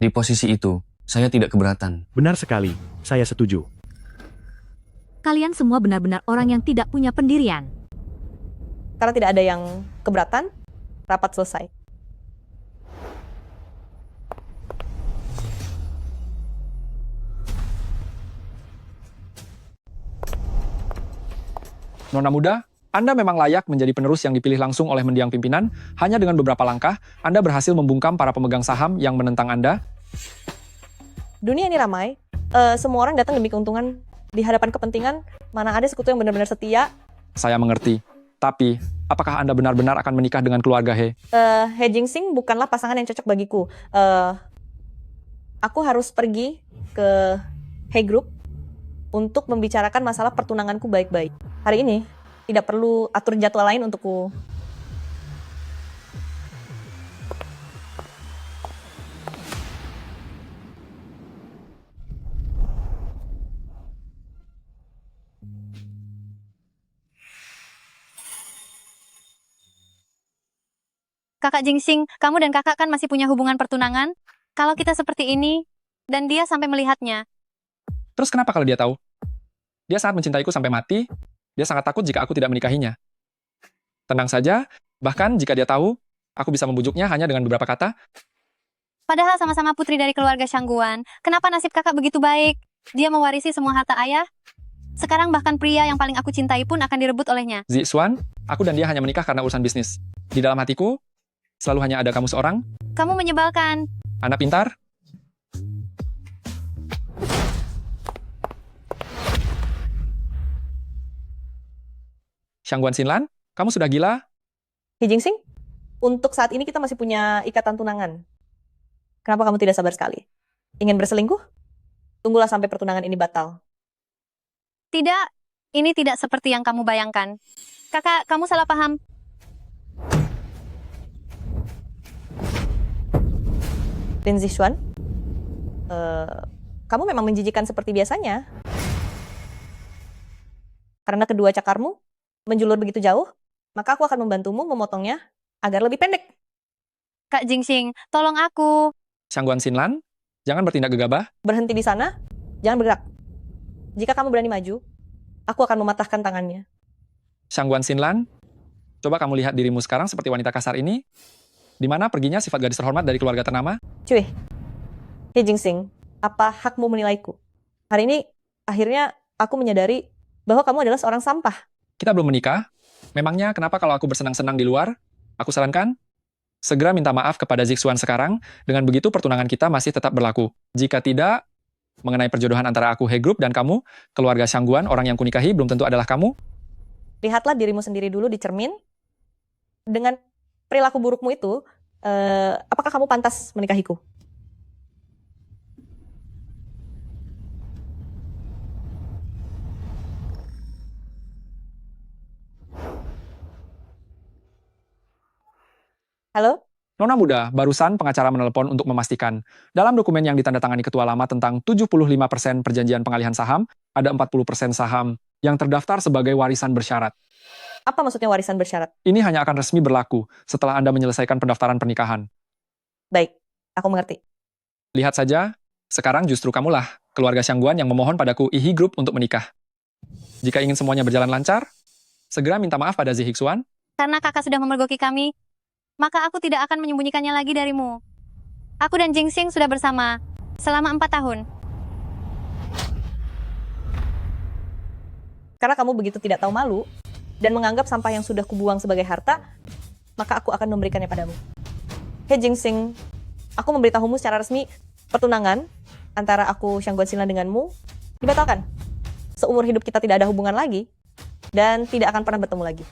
K: Di posisi itu, saya tidak keberatan.
N: Benar sekali, saya setuju.
J: Kalian semua benar-benar orang yang tidak punya pendirian.
D: Karena tidak ada yang keberatan, rapat selesai.
A: Nona muda, Anda memang layak menjadi penerus yang dipilih langsung oleh mendiang pimpinan. Hanya dengan beberapa langkah, Anda berhasil membungkam para pemegang saham yang menentang Anda.
D: Dunia ini ramai, semua orang datang demi keuntungan. Di hadapan kepentingan, mana ada sekutu yang benar-benar setia.
A: Saya mengerti. Tapi, apakah Anda benar-benar akan menikah dengan keluarga He?
D: He Jingxing bukanlah pasangan yang cocok bagiku. Aku harus pergi ke He Group untuk membicarakan masalah pertunanganku baik-baik. Hari ini, tidak perlu atur jadwal lain untukku.
B: Kakak Jingxing, kamu dan kakak kan masih punya hubungan pertunangan? Kalau kita seperti ini, dan dia sampai melihatnya.
A: Terus kenapa kalau dia tahu? Dia sangat mencintaiku sampai mati. Dia sangat takut jika aku tidak menikahinya. Tenang saja, bahkan jika dia tahu, aku bisa membujuknya hanya dengan beberapa kata.
B: Padahal sama-sama putri dari keluarga Shangguan, kenapa nasib kakak begitu baik? Dia mewarisi semua harta ayah? Sekarang bahkan pria yang paling aku cintai pun akan direbut olehnya.
A: Zixuan, aku dan dia hanya menikah karena urusan bisnis. Di dalam hatiku, selalu hanya ada kamu seorang.
B: Kamu menyebalkan.
A: Anak pintar. Shangguan Xinlan, kamu sudah gila?
D: He Jingxing, untuk saat ini kita masih punya ikatan tunangan. Kenapa kamu tidak sabar sekali? Ingin berselingkuh? Tunggulah sampai pertunangan ini batal.
B: Tidak, ini tidak seperti yang kamu bayangkan. Kakak, kamu salah paham.
D: Lin Zixuan, kamu memang menjijikan seperti biasanya. Karena kedua cakarmu menjulur begitu jauh, maka aku akan membantumu memotongnya agar lebih pendek.
B: Kak Jingxing, tolong aku.
A: Shangguan Xinlan, jangan bertindak gegabah.
D: Berhenti di sana, jangan bergerak. Jika kamu berani maju, aku akan mematahkan tangannya.
A: Shangguan Xinlan, coba kamu lihat dirimu sekarang seperti wanita kasar ini, di mana perginya sifat gadis terhormat dari keluarga ternama.
D: Cuy, He Jingxing, apa hakmu menilaiku? Hari ini, akhirnya aku menyadari bahwa kamu adalah seorang sampah.
A: Kita belum menikah. Memangnya kenapa kalau aku bersenang-senang di luar? Aku sarankan, segera minta maaf kepada Zixuan sekarang. Dengan begitu pertunangan kita masih tetap berlaku. Jika tidak, mengenai perjodohan antara aku He Group dan kamu, keluarga Shangguan, orang yang kunikahi belum tentu adalah kamu.
D: Lihatlah dirimu sendiri dulu di cermin. Dengan perilaku burukmu itu, apakah kamu pantas menikahiku? Halo?
A: Nona muda, barusan pengacara menelepon untuk memastikan. Dalam dokumen yang ditandatangani ketua lama tentang 75% perjanjian pengalihan saham, ada 40% saham yang terdaftar sebagai warisan bersyarat.
D: Apa maksudnya warisan bersyarat?
A: Ini hanya akan resmi berlaku setelah Anda menyelesaikan pendaftaran pernikahan.
D: Baik, aku mengerti.
A: Lihat saja, sekarang justru kamulah, keluarga Shangguan yang memohon padaku He Group untuk menikah. Jika ingin semuanya berjalan lancar, Segera minta maaf pada Zi Hixuan.
B: Karena kakak sudah memergoki kami, maka aku tidak akan menyembunyikannya lagi darimu. Aku dan Jingxing sudah bersama selama 4 tahun.
D: Karena kamu begitu tidak tahu malu dan menganggap sampah yang sudah kubuang sebagai harta, maka aku akan memberikannya padamu. Hei Jingxing, aku memberitahumu secara resmi pertunangan antara aku Shangguan Xinlan denganmu dibatalkan. Seumur hidup kita tidak ada hubungan lagi dan tidak akan pernah bertemu lagi.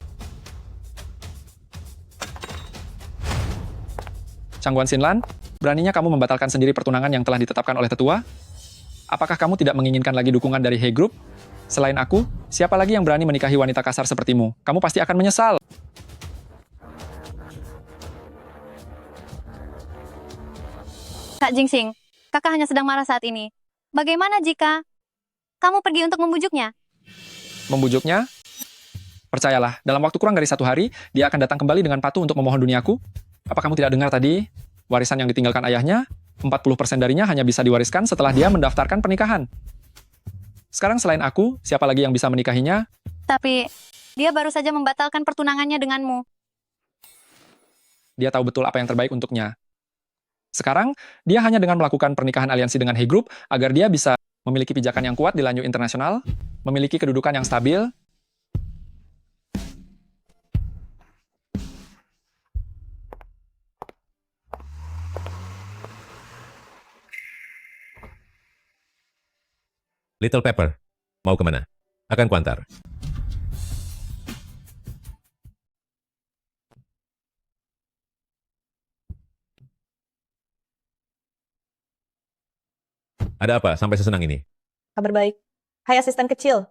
A: Shangguan Xinlan, beraninya kamu membatalkan sendiri pertunangan yang telah ditetapkan oleh tetua? Apakah kamu tidak menginginkan lagi dukungan dari He Group? Selain aku, siapa lagi yang berani menikahi wanita kasar sepertimu? Kamu pasti akan menyesal.
B: Kak Jingxing, kakak hanya sedang marah saat ini. Bagaimana jika kamu pergi untuk membujuknya?
A: Membujuknya? Percayalah, dalam waktu kurang dari 1 hari, dia akan datang kembali dengan patuh untuk memohon duniaku. Apa kamu tidak dengar tadi? Warisan yang ditinggalkan ayahnya, 40% darinya hanya bisa diwariskan setelah dia mendaftarkan pernikahan. Sekarang selain aku, siapa lagi yang bisa menikahinya?
B: Tapi, dia baru saja membatalkan pertunangannya denganmu.
A: Dia tahu betul apa yang terbaik untuknya. Sekarang, dia hanya dengan melakukan pernikahan aliansi dengan He Group agar dia bisa memiliki pijakan yang kuat di lanjut internasional, memiliki kedudukan yang stabil,
F: Little Pepper, mau kemana? Akan kuantar. Ada apa sampai sesenang ini?
D: Kabar baik. Hai asisten kecil,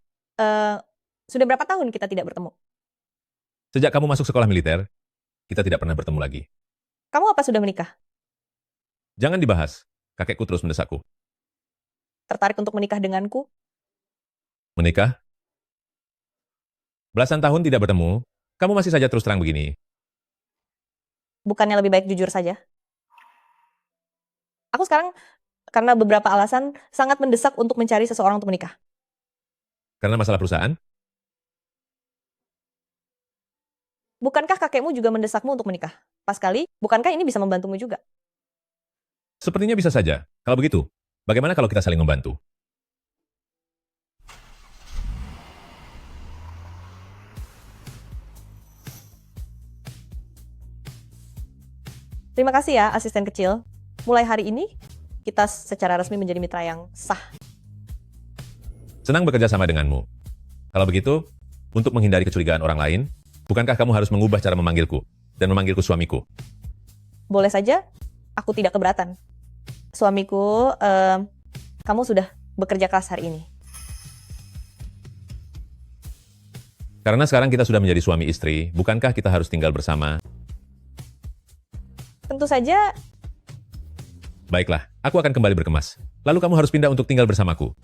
D: sudah berapa tahun kita tidak bertemu?
F: Sejak kamu masuk sekolah militer, kita tidak pernah bertemu lagi.
D: Kamu apa sudah menikah?
F: Jangan dibahas, kakekku terus mendesakku.
D: Tertarik untuk menikah denganku?
F: Menikah? Belasan tahun tidak bertemu, kamu masih saja terus terang begini.
D: Bukannya lebih baik jujur saja? Aku sekarang karena beberapa alasan sangat mendesak untuk mencari seseorang untuk menikah.
F: Karena masalah perusahaan?
D: Bukankah kakekmu juga mendesakmu untuk menikah? Pas kali, bukankah ini bisa membantumu juga?
F: Sepertinya bisa saja. Kalau begitu, bagaimana kalau kita saling membantu?
D: Terima kasih ya, asisten kecil. Mulai hari ini, kita secara resmi menjadi mitra yang sah.
F: Senang bekerja sama denganmu. Kalau begitu, untuk menghindari kecurigaan orang lain, bukankah kamu harus mengubah cara memanggilku dan memanggilku suamiku?
D: Boleh saja, aku tidak keberatan. Suamiku, kamu sudah bekerja keras hari ini.
F: Karena sekarang kita sudah menjadi suami istri, bukankah kita harus tinggal bersama?
D: Tentu saja.
F: Baiklah, aku akan kembali berkemas. Lalu kamu harus pindah untuk tinggal bersamaku.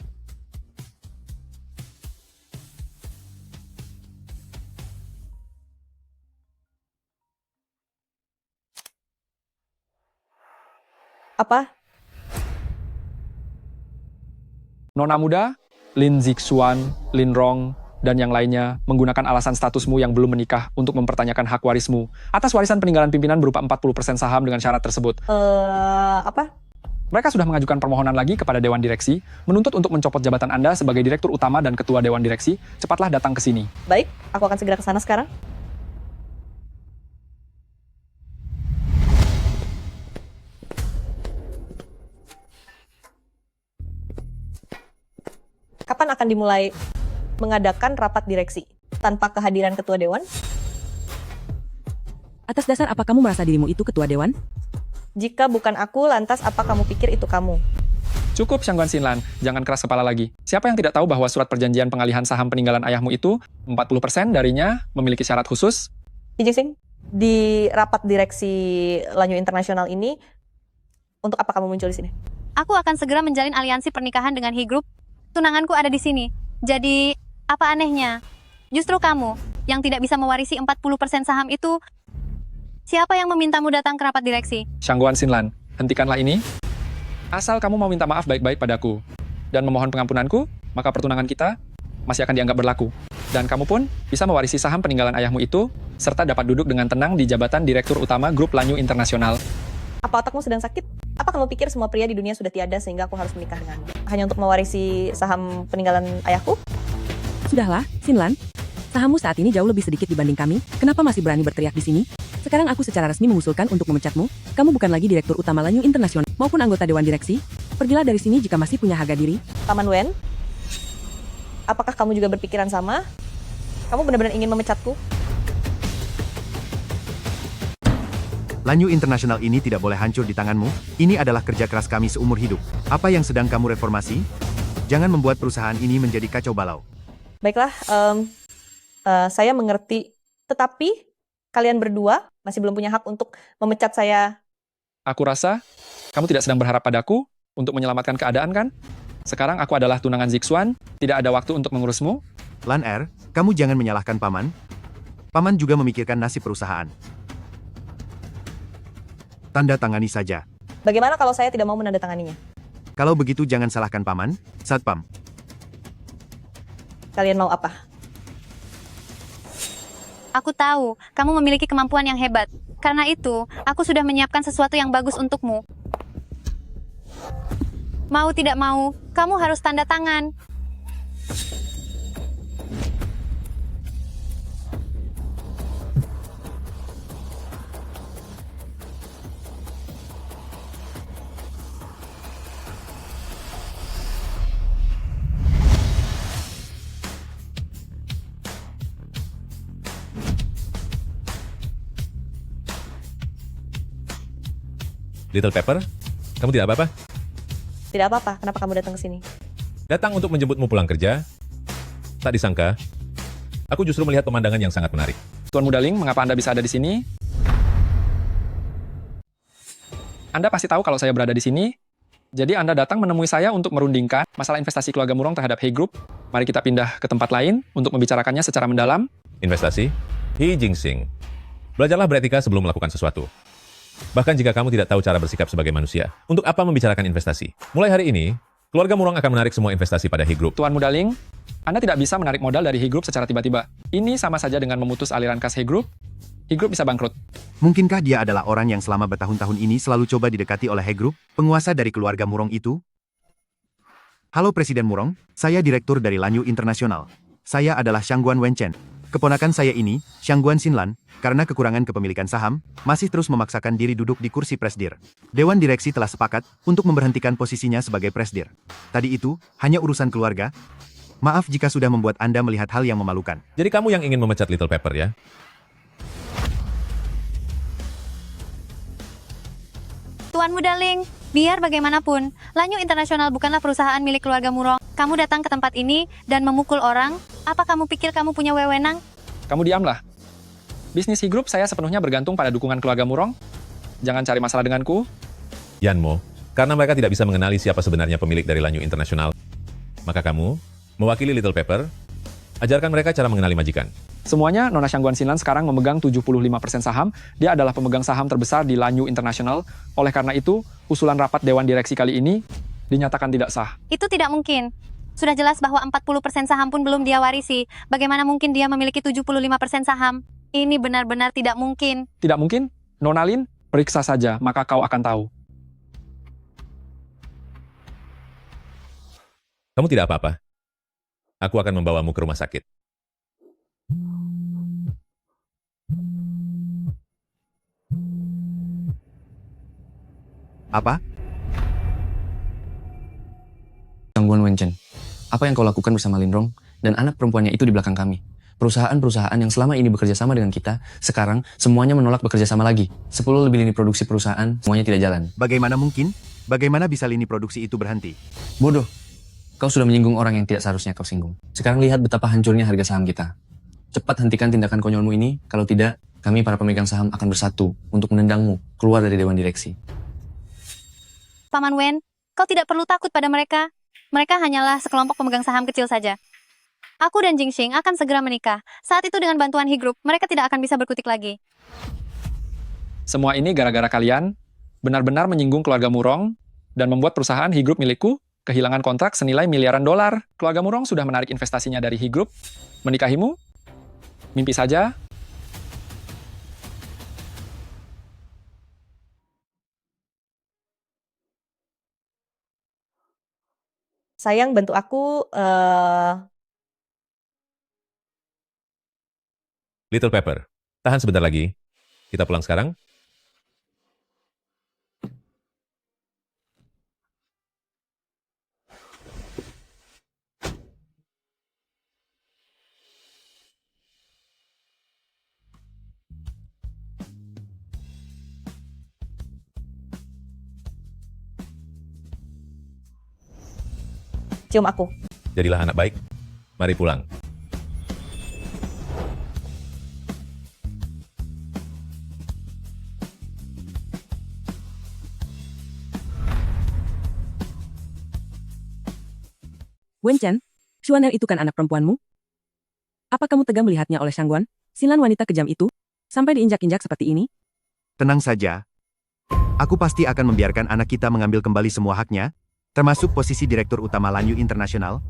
D: Apa?
A: Nona muda, Lin Zixuan, Lin Rong, dan yang lainnya menggunakan alasan statusmu yang belum menikah untuk mempertanyakan hak warismu atas warisan peninggalan pimpinan berupa 40% saham dengan syarat tersebut.
D: Apa?
A: Mereka sudah mengajukan permohonan lagi kepada Dewan Direksi, menuntut untuk mencopot jabatan Anda sebagai Direktur Utama dan Ketua Dewan Direksi. Cepatlah datang ke sini.
D: Baik, aku akan segera ke sana sekarang. Kapan akan dimulai mengadakan rapat direksi tanpa kehadiran ketua dewan?
M: Atas dasar apa kamu merasa dirimu itu ketua dewan?
D: Jika bukan aku, lantas apa kamu pikir itu kamu?
A: Cukup, Shangguan Xinlan. Jangan keras kepala lagi. Siapa yang tidak tahu bahwa surat perjanjian pengalihan saham peninggalan ayahmu itu, 40% darinya memiliki syarat khusus?
D: Jingxing, di rapat direksi Lanyu Internasional ini, untuk apa kamu muncul di sini?
B: Aku akan segera menjalin aliansi pernikahan dengan He Group. Tunanganku ada di sini. Jadi, apa anehnya? Justru kamu, yang tidak bisa mewarisi 40% saham itu, siapa yang memintamu datang ke rapat direksi?
A: Shangguan Xinlan, hentikanlah ini. Asal kamu mau minta maaf baik-baik padaku dan memohon pengampunanku, maka pertunangan kita masih akan dianggap berlaku. Dan kamu pun bisa mewarisi saham peninggalan ayahmu itu, serta dapat duduk dengan tenang di jabatan Direktur Utama Grup Lanyu Internasional.
D: Apa otakmu sedang sakit? Apa kamu pikir semua pria di dunia sudah tiada sehingga aku harus menikah denganmu? Hanya untuk mewarisi saham peninggalan ayahku?
M: Sudahlah, Sinlan. Sahammu saat ini jauh lebih sedikit dibanding kami. Kenapa masih berani berteriak di sini? Sekarang aku secara resmi mengusulkan untuk memecatmu. Kamu bukan lagi Direktur Utama Lanyu Internasional maupun anggota Dewan Direksi. Pergilah dari sini jika masih punya harga diri.
D: Paman Wen, apakah kamu juga berpikiran sama? Kamu benar-benar ingin memecatku?
N: Lanyu Internasional ini tidak boleh hancur di tanganmu. Ini adalah kerja keras kami seumur hidup. Apa yang sedang kamu reformasi? Jangan membuat perusahaan ini menjadi kacau balau.
D: Baiklah, saya mengerti. Tetapi kalian berdua masih belum punya hak untuk memecat saya.
A: Aku rasa kamu tidak sedang berharap padaku untuk menyelamatkan keadaan, kan? Sekarang aku adalah tunangan Zixuan, tidak ada waktu untuk mengurusmu.
N: Lan Er, kamu jangan menyalahkan Paman. Paman juga memikirkan nasib perusahaan. Tanda tangani saja.
D: Bagaimana kalau saya tidak mau menandatanganinya?
N: Kalau begitu jangan salahkan Paman, Satpam.
D: Kalian mau apa?
B: Aku tahu, kamu memiliki kemampuan yang hebat. Karena itu, aku sudah menyiapkan sesuatu yang bagus untukmu. Mau tidak mau, kamu harus tanda tangan.
F: Little Pepper, kamu tidak apa-apa?
D: Tidak apa-apa, kenapa kamu datang ke sini?
F: Datang untuk menjemputmu pulang kerja? Tak disangka, aku justru melihat pemandangan yang sangat menarik.
A: Tuan Mudaling, mengapa Anda bisa ada di sini? Anda pasti tahu kalau saya berada di sini. Jadi Anda datang menemui saya untuk merundingkan masalah investasi keluarga Murong terhadap He Group. Mari kita pindah ke tempat lain untuk membicarakannya secara mendalam.
F: Investasi? He Jingsing. Belajarlah beretika sebelum melakukan sesuatu. Bahkan jika kamu tidak tahu cara bersikap sebagai manusia, untuk apa membicarakan investasi? Mulai hari ini, keluarga Murong akan menarik semua investasi pada He Group.
A: Tuan Mudaling, Anda tidak bisa menarik modal dari He Group secara tiba-tiba. Ini sama saja dengan memutus aliran kas He Group. He Group bisa bangkrut.
N: Mungkinkah dia adalah orang yang selama bertahun-tahun ini selalu coba didekati oleh He Group, penguasa dari keluarga Murong itu? Halo Presiden Murong, saya Direktur dari Lanyu Internasional. Saya adalah Shangguan Wenchen. Keponakan saya ini, Shangguan Sinlan, karena kekurangan kepemilikan saham, masih terus memaksakan diri duduk di kursi Presdir. Dewan Direksi telah sepakat untuk memberhentikan posisinya sebagai Presdir. Tadi itu, hanya urusan keluarga. Maaf jika sudah membuat Anda melihat hal yang memalukan.
F: Jadi kamu yang ingin memecat Little Pepper, ya?
B: Tuan Mudaling, biar bagaimanapun, Lanyu Internasional bukanlah perusahaan milik keluarga Murong. Kamu datang ke tempat ini dan memukul orang, apa kamu pikir kamu punya wewenang?
A: Kamu diamlah. Bisnis He Group saya sepenuhnya bergantung pada dukungan keluarga Murong. Jangan cari masalah denganku.
F: Yanmo, karena mereka tidak bisa mengenali siapa sebenarnya pemilik dari Lanyu Internasional. Maka kamu, mewakili Little Pepper, ajarkan mereka cara mengenali majikan.
A: Semuanya, Nona Shangguan Sinlan sekarang memegang 75% saham. Dia adalah pemegang saham terbesar di Lanyu Internasional. Oleh karena itu, usulan rapat Dewan Direksi kali ini dinyatakan tidak sah.
B: Itu tidak mungkin. Sudah jelas bahwa 40% saham pun belum dia warisi. Bagaimana mungkin dia memiliki 75% saham? Ini benar-benar tidak mungkin.
A: Tidak mungkin? Nona Lin, periksa saja, maka kau akan tahu.
F: Kamu tidak apa-apa. Aku akan membawamu ke rumah sakit.
N: Apa?
K: Shangguan Wenchen, apa yang kau lakukan bersama Linrong dan anak perempuannya itu di belakang kami? Perusahaan-perusahaan yang selama ini bekerja sama dengan kita, sekarang semuanya menolak bekerja sama lagi. 10 lebih lini produksi perusahaan, semuanya tidak jalan.
N: Bagaimana mungkin? Bagaimana bisa lini produksi itu berhenti?
K: Bodoh. Kau sudah menyinggung orang yang tidak seharusnya kau singgung. Sekarang lihat betapa hancurnya harga saham kita. Cepat hentikan tindakan konyolmu ini, kalau tidak, kami para pemegang saham akan bersatu untuk menendangmu keluar dari Dewan Direksi.
B: Paman Wen, kau tidak perlu takut pada mereka. Mereka hanyalah sekelompok pemegang saham kecil saja. Aku dan Jingxing akan segera menikah. Saat itu dengan bantuan He Group, mereka tidak akan bisa berkutik lagi.
A: Semua ini gara-gara kalian benar-benar menyinggung keluarga Murong dan membuat perusahaan He Group milikku Kehilangan kontrak senilai miliaran dolar. Keluarga Murong sudah menarik investasinya dari He Group. Menikahimu? Mimpi saja.
D: Sayang, bantu aku.
F: Little Pepper, tahan sebentar lagi. Kita pulang sekarang.
D: Cium aku.
F: Jadilah anak baik. Mari pulang.
M: Wenchen, Xuan'er itu kan anak perempuanmu? Apa kamu tegang melihatnya oleh Shangguan? Xinlan wanita kejam itu? Sampai diinjak-injak seperti ini?
N: Tenang saja. Aku pasti akan membiarkan anak kita mengambil kembali semua haknya, termasuk posisi Direktur Utama Lanyu Internasional,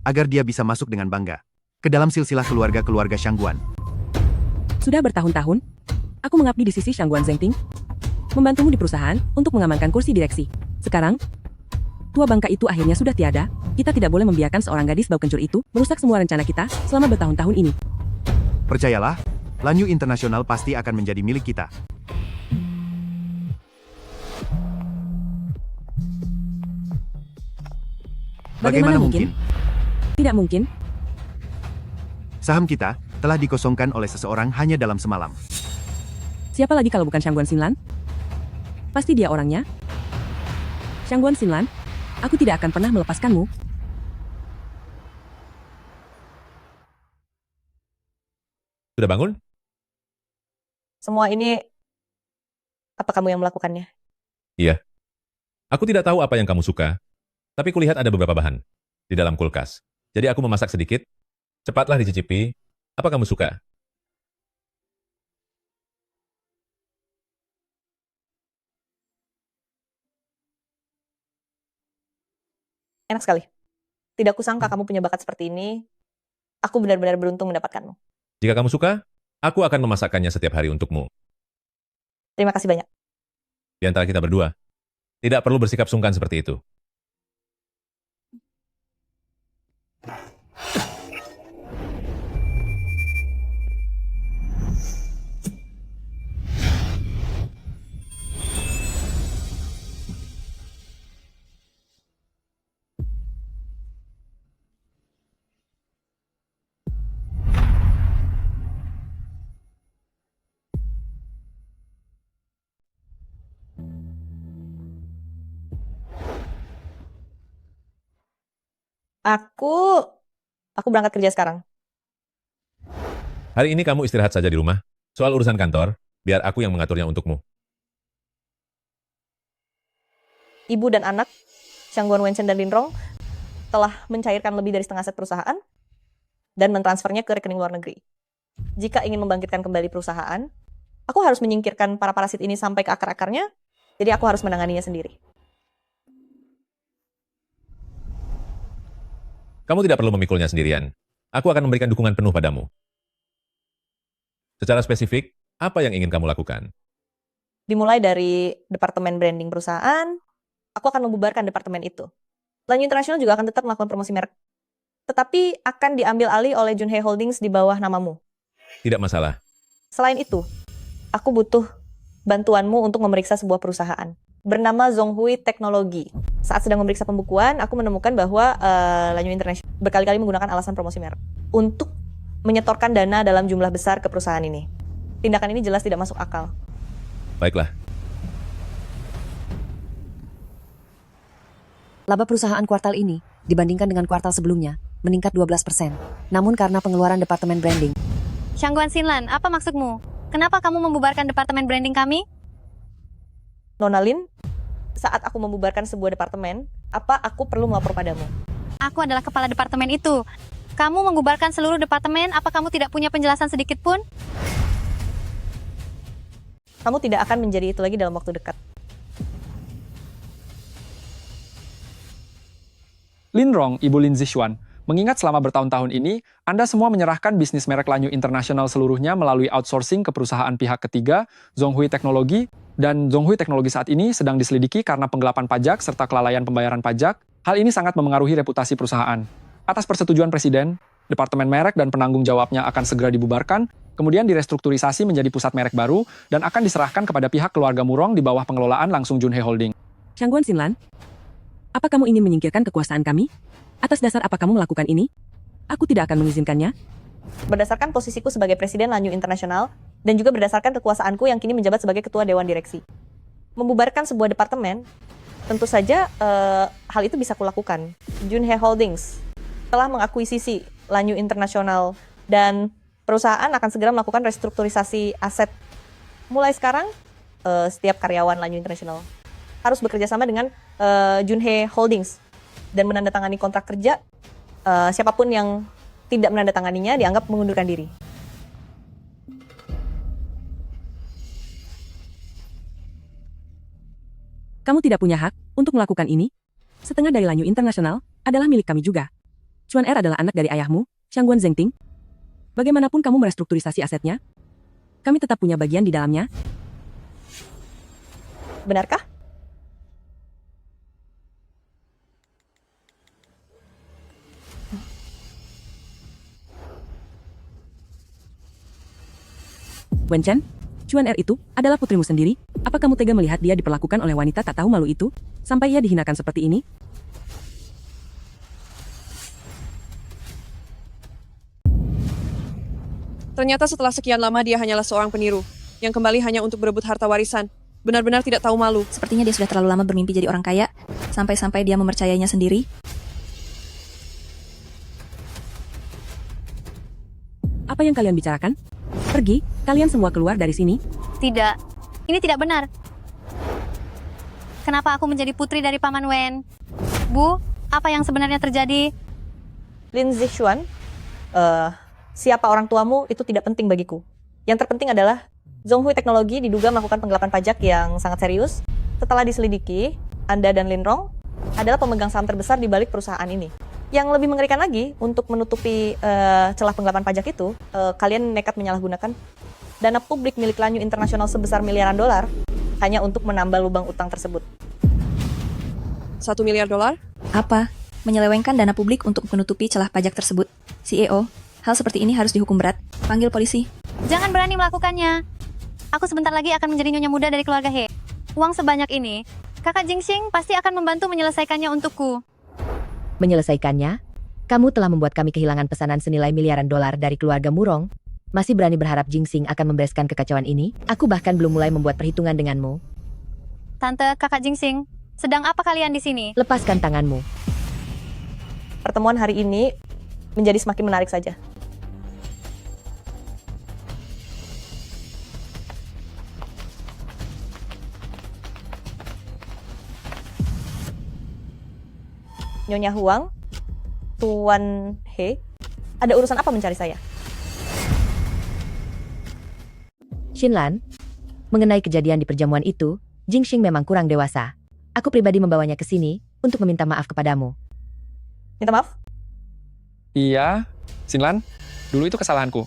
N: agar dia bisa masuk dengan bangga ke dalam silsilah keluarga-keluarga Shangguan.
M: Sudah bertahun-tahun, aku mengabdi di sisi Shangguan Zhengting, membantumu di perusahaan untuk mengamankan kursi direksi. Sekarang, tua bangka itu akhirnya sudah tiada, kita tidak boleh membiarkan seorang gadis bau kencur itu merusak semua rencana kita selama bertahun-tahun ini.
N: Percayalah, Lanyu Internasional pasti akan menjadi milik kita. Bagaimana mungkin?
M: Tidak mungkin.
N: Saham kita telah dikosongkan oleh seseorang hanya dalam semalam.
M: Siapa lagi kalau bukan Shangguan Xinlan? Pasti dia orangnya. Shangguan Xinlan, aku tidak akan pernah melepaskanmu.
F: Sudah bangun?
D: Semua ini, apa kamu yang melakukannya?
F: Iya. Aku tidak tahu apa yang kamu suka, tapi kulihat ada beberapa bahan di dalam kulkas. Jadi aku memasak sedikit. Cepatlah dicicipi. Apa kamu suka?
D: Enak sekali. Tidak kusangka kamu punya bakat seperti ini. Aku benar-benar beruntung mendapatkanmu.
F: Jika kamu suka, aku akan memasakkannya setiap hari untukmu.
D: Terima kasih banyak.
F: Di antara kita berdua, tidak perlu bersikap sungkan seperti itu.
D: Aku berangkat kerja sekarang.
F: Hari ini kamu istirahat saja di rumah. Soal urusan kantor, biar aku yang mengaturnya untukmu.
D: Ibu dan anak, Shangguan Wenchen dan Linrong, telah mencairkan lebih dari setengah aset perusahaan dan mentransfernya ke rekening luar negeri. Jika ingin membangkitkan kembali perusahaan, aku harus menyingkirkan para parasit ini sampai ke akar-akarnya, jadi aku harus menanganinya sendiri.
F: Kamu tidak perlu memikulnya sendirian. Aku akan memberikan dukungan penuh padamu. Secara spesifik, apa yang ingin kamu lakukan?
D: Dimulai dari departemen branding perusahaan, aku akan membubarkan departemen itu. Lanyu Internasional juga akan tetap melakukan promosi merek, tetapi akan diambil alih oleh Junhei Holdings di bawah namamu.
F: Tidak masalah.
D: Selain itu, aku butuh bantuanmu untuk memeriksa sebuah perusahaan bernama Zhonghui Teknologi. Saat sedang memeriksa pembukuan, aku menemukan bahwa Lanyu Internasional berkali-kali menggunakan alasan promosi merek untuk menyetorkan dana dalam jumlah besar ke perusahaan ini. Tindakan ini jelas tidak masuk akal.
F: Baiklah.
E: Laba perusahaan kuartal ini, dibandingkan dengan kuartal sebelumnya, meningkat 12%. Namun karena pengeluaran departemen branding.
B: Shangguan Xinlan, apa maksudmu? Kenapa kamu membubarkan departemen branding kami?
D: Nona Lin, saat aku membubarkan sebuah departemen, apa aku perlu melapor padamu?
B: Aku adalah kepala departemen itu. Kamu membubarkan seluruh departemen, apa kamu tidak punya penjelasan sedikit pun?
D: Kamu tidak akan menjadi itu lagi dalam waktu dekat.
A: Linrong, Ibu Lin Zixuan, mengingat selama bertahun-tahun ini, Anda semua menyerahkan bisnis merek Lanyu Internasional seluruhnya melalui outsourcing ke perusahaan pihak ketiga, Zhonghui Teknologi, dan Zhonghui Teknologi saat ini sedang diselidiki karena penggelapan pajak serta kelalaian pembayaran pajak. Hal ini sangat memengaruhi reputasi perusahaan. Atas persetujuan Presiden, Departemen Merek dan penanggung jawabnya akan segera dibubarkan, kemudian direstrukturisasi menjadi pusat merek baru, dan akan diserahkan kepada pihak keluarga Murong di bawah pengelolaan langsung Junhe Holding.
M: Shangguan Xinlan, apa kamu ingin menyingkirkan kekuasaan kami? Atas dasar apa kamu melakukan ini? Aku tidak akan mengizinkannya.
D: Berdasarkan posisiku sebagai Presiden Lanyu Internasional, dan juga berdasarkan kekuasaanku yang kini menjabat sebagai Ketua Dewan Direksi. Membubarkan sebuah departemen, tentu saja hal itu bisa kulakukan. Junhe Holdings telah mengakuisisi Lanyu Internasional dan perusahaan akan segera melakukan restrukturisasi aset. Mulai sekarang, setiap karyawan Lanyu Internasional harus bekerja sama dengan Junhe Holdings dan menandatangani kontrak kerja. Siapapun yang tidak menandatanganinya dianggap mengundurkan diri.
M: Kamu tidak punya hak untuk melakukan ini. Setengah dari Lanyu Internasional adalah milik kami juga. Chuan Er adalah anak dari ayahmu, Shangguan Zengting. Bagaimanapun kamu merestrukturisasi asetnya, kami tetap punya bagian di dalamnya.
D: Benarkah?
M: Wen Chen, Chuan Er itu adalah putrimu sendiri. Apa kamu tega melihat dia diperlakukan oleh wanita tak tahu malu itu, sampai ia dihinakan seperti ini?
O: Ternyata setelah sekian lama dia hanyalah seorang peniru, yang kembali hanya untuk berebut harta warisan. Benar-benar tidak tahu malu.
G: Sepertinya dia sudah terlalu lama bermimpi jadi orang kaya, sampai-sampai dia mempercayainya sendiri.
M: Apa yang kalian bicarakan? Pergi, kalian semua keluar dari sini.
B: Tidak, ini tidak benar. Kenapa aku menjadi putri dari Paman Wen? Bu, apa yang sebenarnya terjadi?
D: Lin Zixuan, siapa orang tuamu itu tidak penting bagiku. Yang terpenting adalah Zhonghui Teknologi diduga melakukan penggelapan pajak yang sangat serius. Setelah diselidiki, Anda dan Linrong adalah pemegang saham terbesar di balik perusahaan ini. Yang lebih mengerikan lagi, untuk menutupi celah penggelapan pajak itu, kalian nekat menyalahgunakan dana publik milik Lanyu Internasional sebesar miliaran dolar hanya untuk menambal lubang utang tersebut.
O: $1 miliar?
G: Apa? Menyelewengkan dana publik untuk menutupi celah pajak tersebut. CEO, hal seperti ini harus dihukum berat. Panggil polisi.
B: Jangan berani melakukannya. Aku sebentar lagi akan menjadi nyonya muda dari keluarga He. Uang sebanyak ini, kakak Jingxing pasti akan membantu menyelesaikannya untukku.
E: Menyelesaikannya? Kamu telah membuat kami kehilangan pesanan senilai miliaran dolar dari keluarga Murong. Masih berani berharap Jingxing akan membereskan kekacauan ini? Aku bahkan belum mulai membuat perhitungan denganmu.
B: Tante, kakak Jingxing, sedang apa kalian di sini?
E: Lepaskan tanganmu.
D: Pertemuan hari ini menjadi semakin menarik saja. Nyonya Huang, Tuan He, ada urusan apa mencari saya?
E: Xinlan, mengenai kejadian di perjamuan itu, Jingxing memang kurang dewasa. Aku pribadi membawanya ke sini untuk meminta maaf kepadamu.
D: Minta maaf?
A: Iya, Xinlan, dulu itu kesalahanku.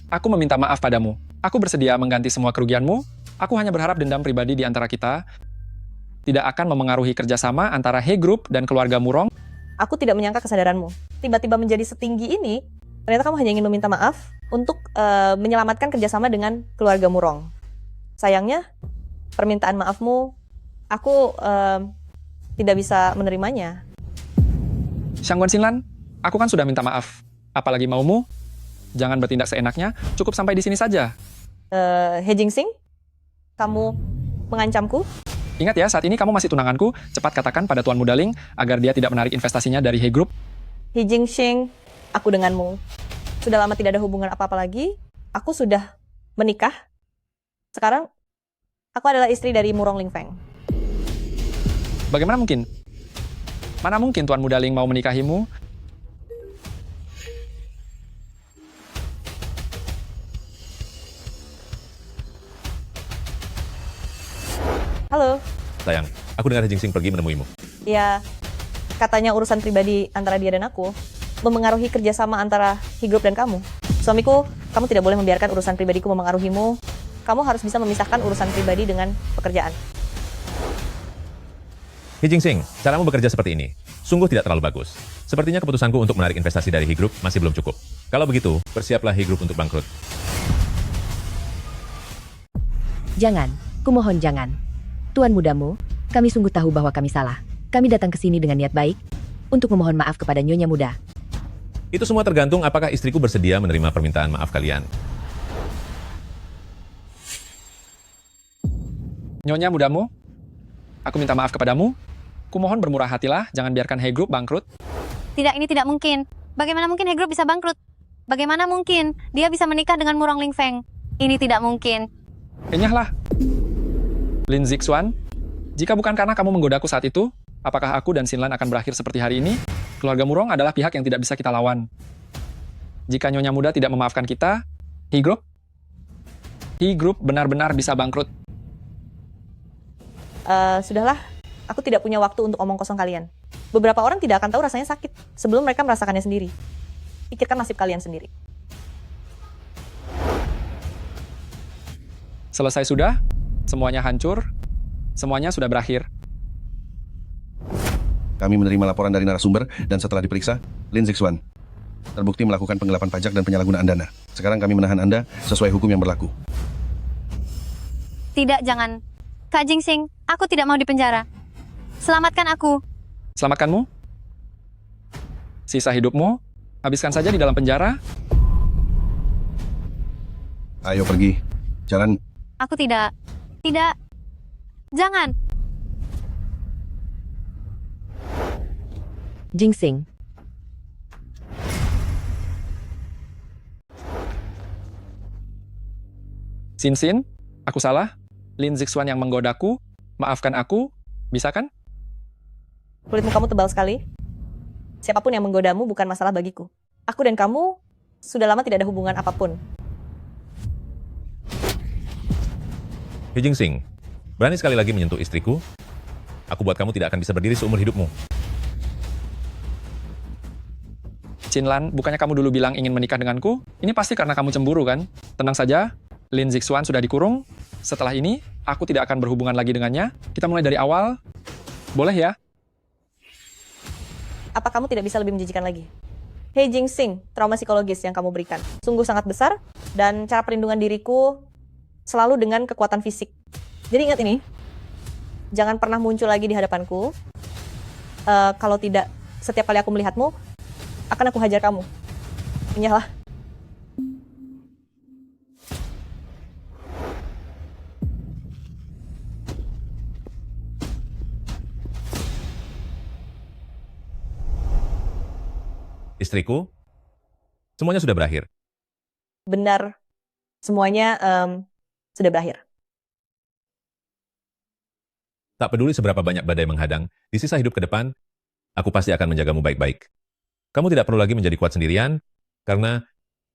A: Aku meminta maaf padamu. Aku bersedia mengganti semua kerugianmu. Aku hanya berharap dendam pribadi di antara kita tidak akan memengaruhi kerjasama antara He Group dan keluarga Murong.
D: Aku tidak menyangka kesadaranmu. Tiba-tiba menjadi setinggi ini, ternyata kamu hanya ingin meminta maaf untuk menyelamatkan kerjasama dengan keluarga Murong. Sayangnya, permintaan maafmu, aku tidak bisa menerimanya.
A: Shangguan Xinlan, aku kan sudah minta maaf. Apalagi maumu? Jangan bertindak seenaknya, cukup sampai di sini saja.
D: He Jingxing, kamu mengancamku?
A: Ingat ya, saat ini kamu masih tunanganku. Cepat katakan pada Tuan Mudaling agar dia tidak menarik investasinya dari He Group.
D: He Jingxing, aku denganmu. Sudah lama tidak ada hubungan apa-apa lagi. Aku sudah menikah. Sekarang, aku adalah istri dari Murong Lingfeng.
A: Bagaimana mungkin? Mana mungkin Tuan Mudaling mau menikahimu?
D: Halo.
F: Sayang, aku dengar Jingxing pergi menemuimu.
D: Ya, katanya urusan pribadi antara dia dan aku memengaruhi kerjasama antara Higroup dan kamu. Suamiku, kamu tidak boleh membiarkan urusan pribadiku memengaruhimu. Kamu harus bisa memisahkan urusan pribadi dengan pekerjaan.
F: He Jingsing, caramu bekerja seperti ini sungguh tidak terlalu bagus. Sepertinya keputusanku untuk menarik investasi dari He Group masih belum cukup. Kalau begitu, bersiaplah He Group untuk bangkrut.
E: Jangan, kumohon jangan. Tuan mudamu, kami sungguh tahu bahwa kami salah. Kami datang ke sini dengan niat baik untuk memohon maaf kepada Nyonya Muda.
F: Itu semua tergantung apakah istriku bersedia menerima permintaan maaf kalian.
A: Nyonya mudamu, aku minta maaf kepadamu. Kumohon bermurah hatilah, jangan biarkan He Group bangkrut.
B: Tidak, ini tidak mungkin. Bagaimana mungkin He Group bisa bangkrut? Bagaimana mungkin dia bisa menikah dengan Murong Ling Feng? Ini tidak mungkin.
A: Enyahlah. Lin Zixuan, jika bukan karena kamu menggodaku saat itu, apakah aku dan Xinlan akan berakhir seperti hari ini? Keluarga Murong adalah pihak yang tidak bisa kita lawan. Jika Nyonya Muda tidak memaafkan kita, He Group benar-benar bisa bangkrut.
D: Sudahlah, aku tidak punya waktu untuk omong kosong kalian. Beberapa orang tidak akan tahu rasanya sakit sebelum mereka merasakannya sendiri. Pikirkan nasib kalian sendiri.
A: Selesai sudah, semuanya hancur, semuanya sudah berakhir.
I: Kami menerima laporan dari narasumber dan setelah diperiksa, Lin Zixuan terbukti melakukan penggelapan pajak dan penyalahgunaan dana. Sekarang kami menahan Anda sesuai hukum yang berlaku.
B: Tidak, jangan. Kak Jingsing, aku tidak mau dipenjara. Selamatkan aku.
A: Selamatkanmu? Sisa hidupmu, habiskan saja di dalam penjara.
I: Ayo pergi. Jalan.
B: Aku tidak. Tidak. Jangan.
E: Jingsing,
A: Sin, aku salah. Lin Zixuan yang menggodaku, maafkan aku, bisa kan?
D: Kulitmu kamu tebal sekali. Siapapun yang menggodamu bukan masalah bagiku. Aku dan kamu sudah lama tidak ada hubungan apapun.
F: He Jingsing, berani sekali lagi menyentuh istriku? Aku buat kamu tidak akan bisa berdiri seumur hidupmu.
A: Xinlan, bukannya kamu dulu bilang ingin menikah denganku? Ini pasti karena kamu cemburu, kan? Tenang saja, Lin Zixuan sudah dikurung. Setelah ini, aku tidak akan berhubungan lagi dengannya. Kita mulai dari awal. Boleh ya?
D: Apa kamu tidak bisa lebih menjijikan lagi? He Jingsing, trauma psikologis yang kamu berikan sungguh sangat besar, dan cara perlindungan diriku selalu dengan kekuatan fisik. Jadi ingat ini, jangan pernah muncul lagi di hadapanku. Kalau tidak, setiap kali aku melihatmu, akan aku hajar kamu. Menyahlah.
F: Istriku, semuanya sudah berakhir.
D: Benar, semuanya sudah berakhir.
F: Tak peduli seberapa banyak badai menghadang, di sisa hidup ke depan, aku pasti akan menjagamu baik-baik. Kamu tidak perlu lagi menjadi kuat sendirian, karena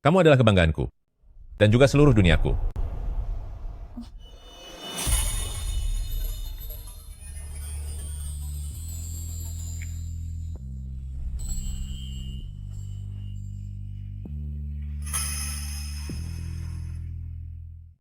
F: kamu adalah kebanggaanku, dan juga seluruh duniaku.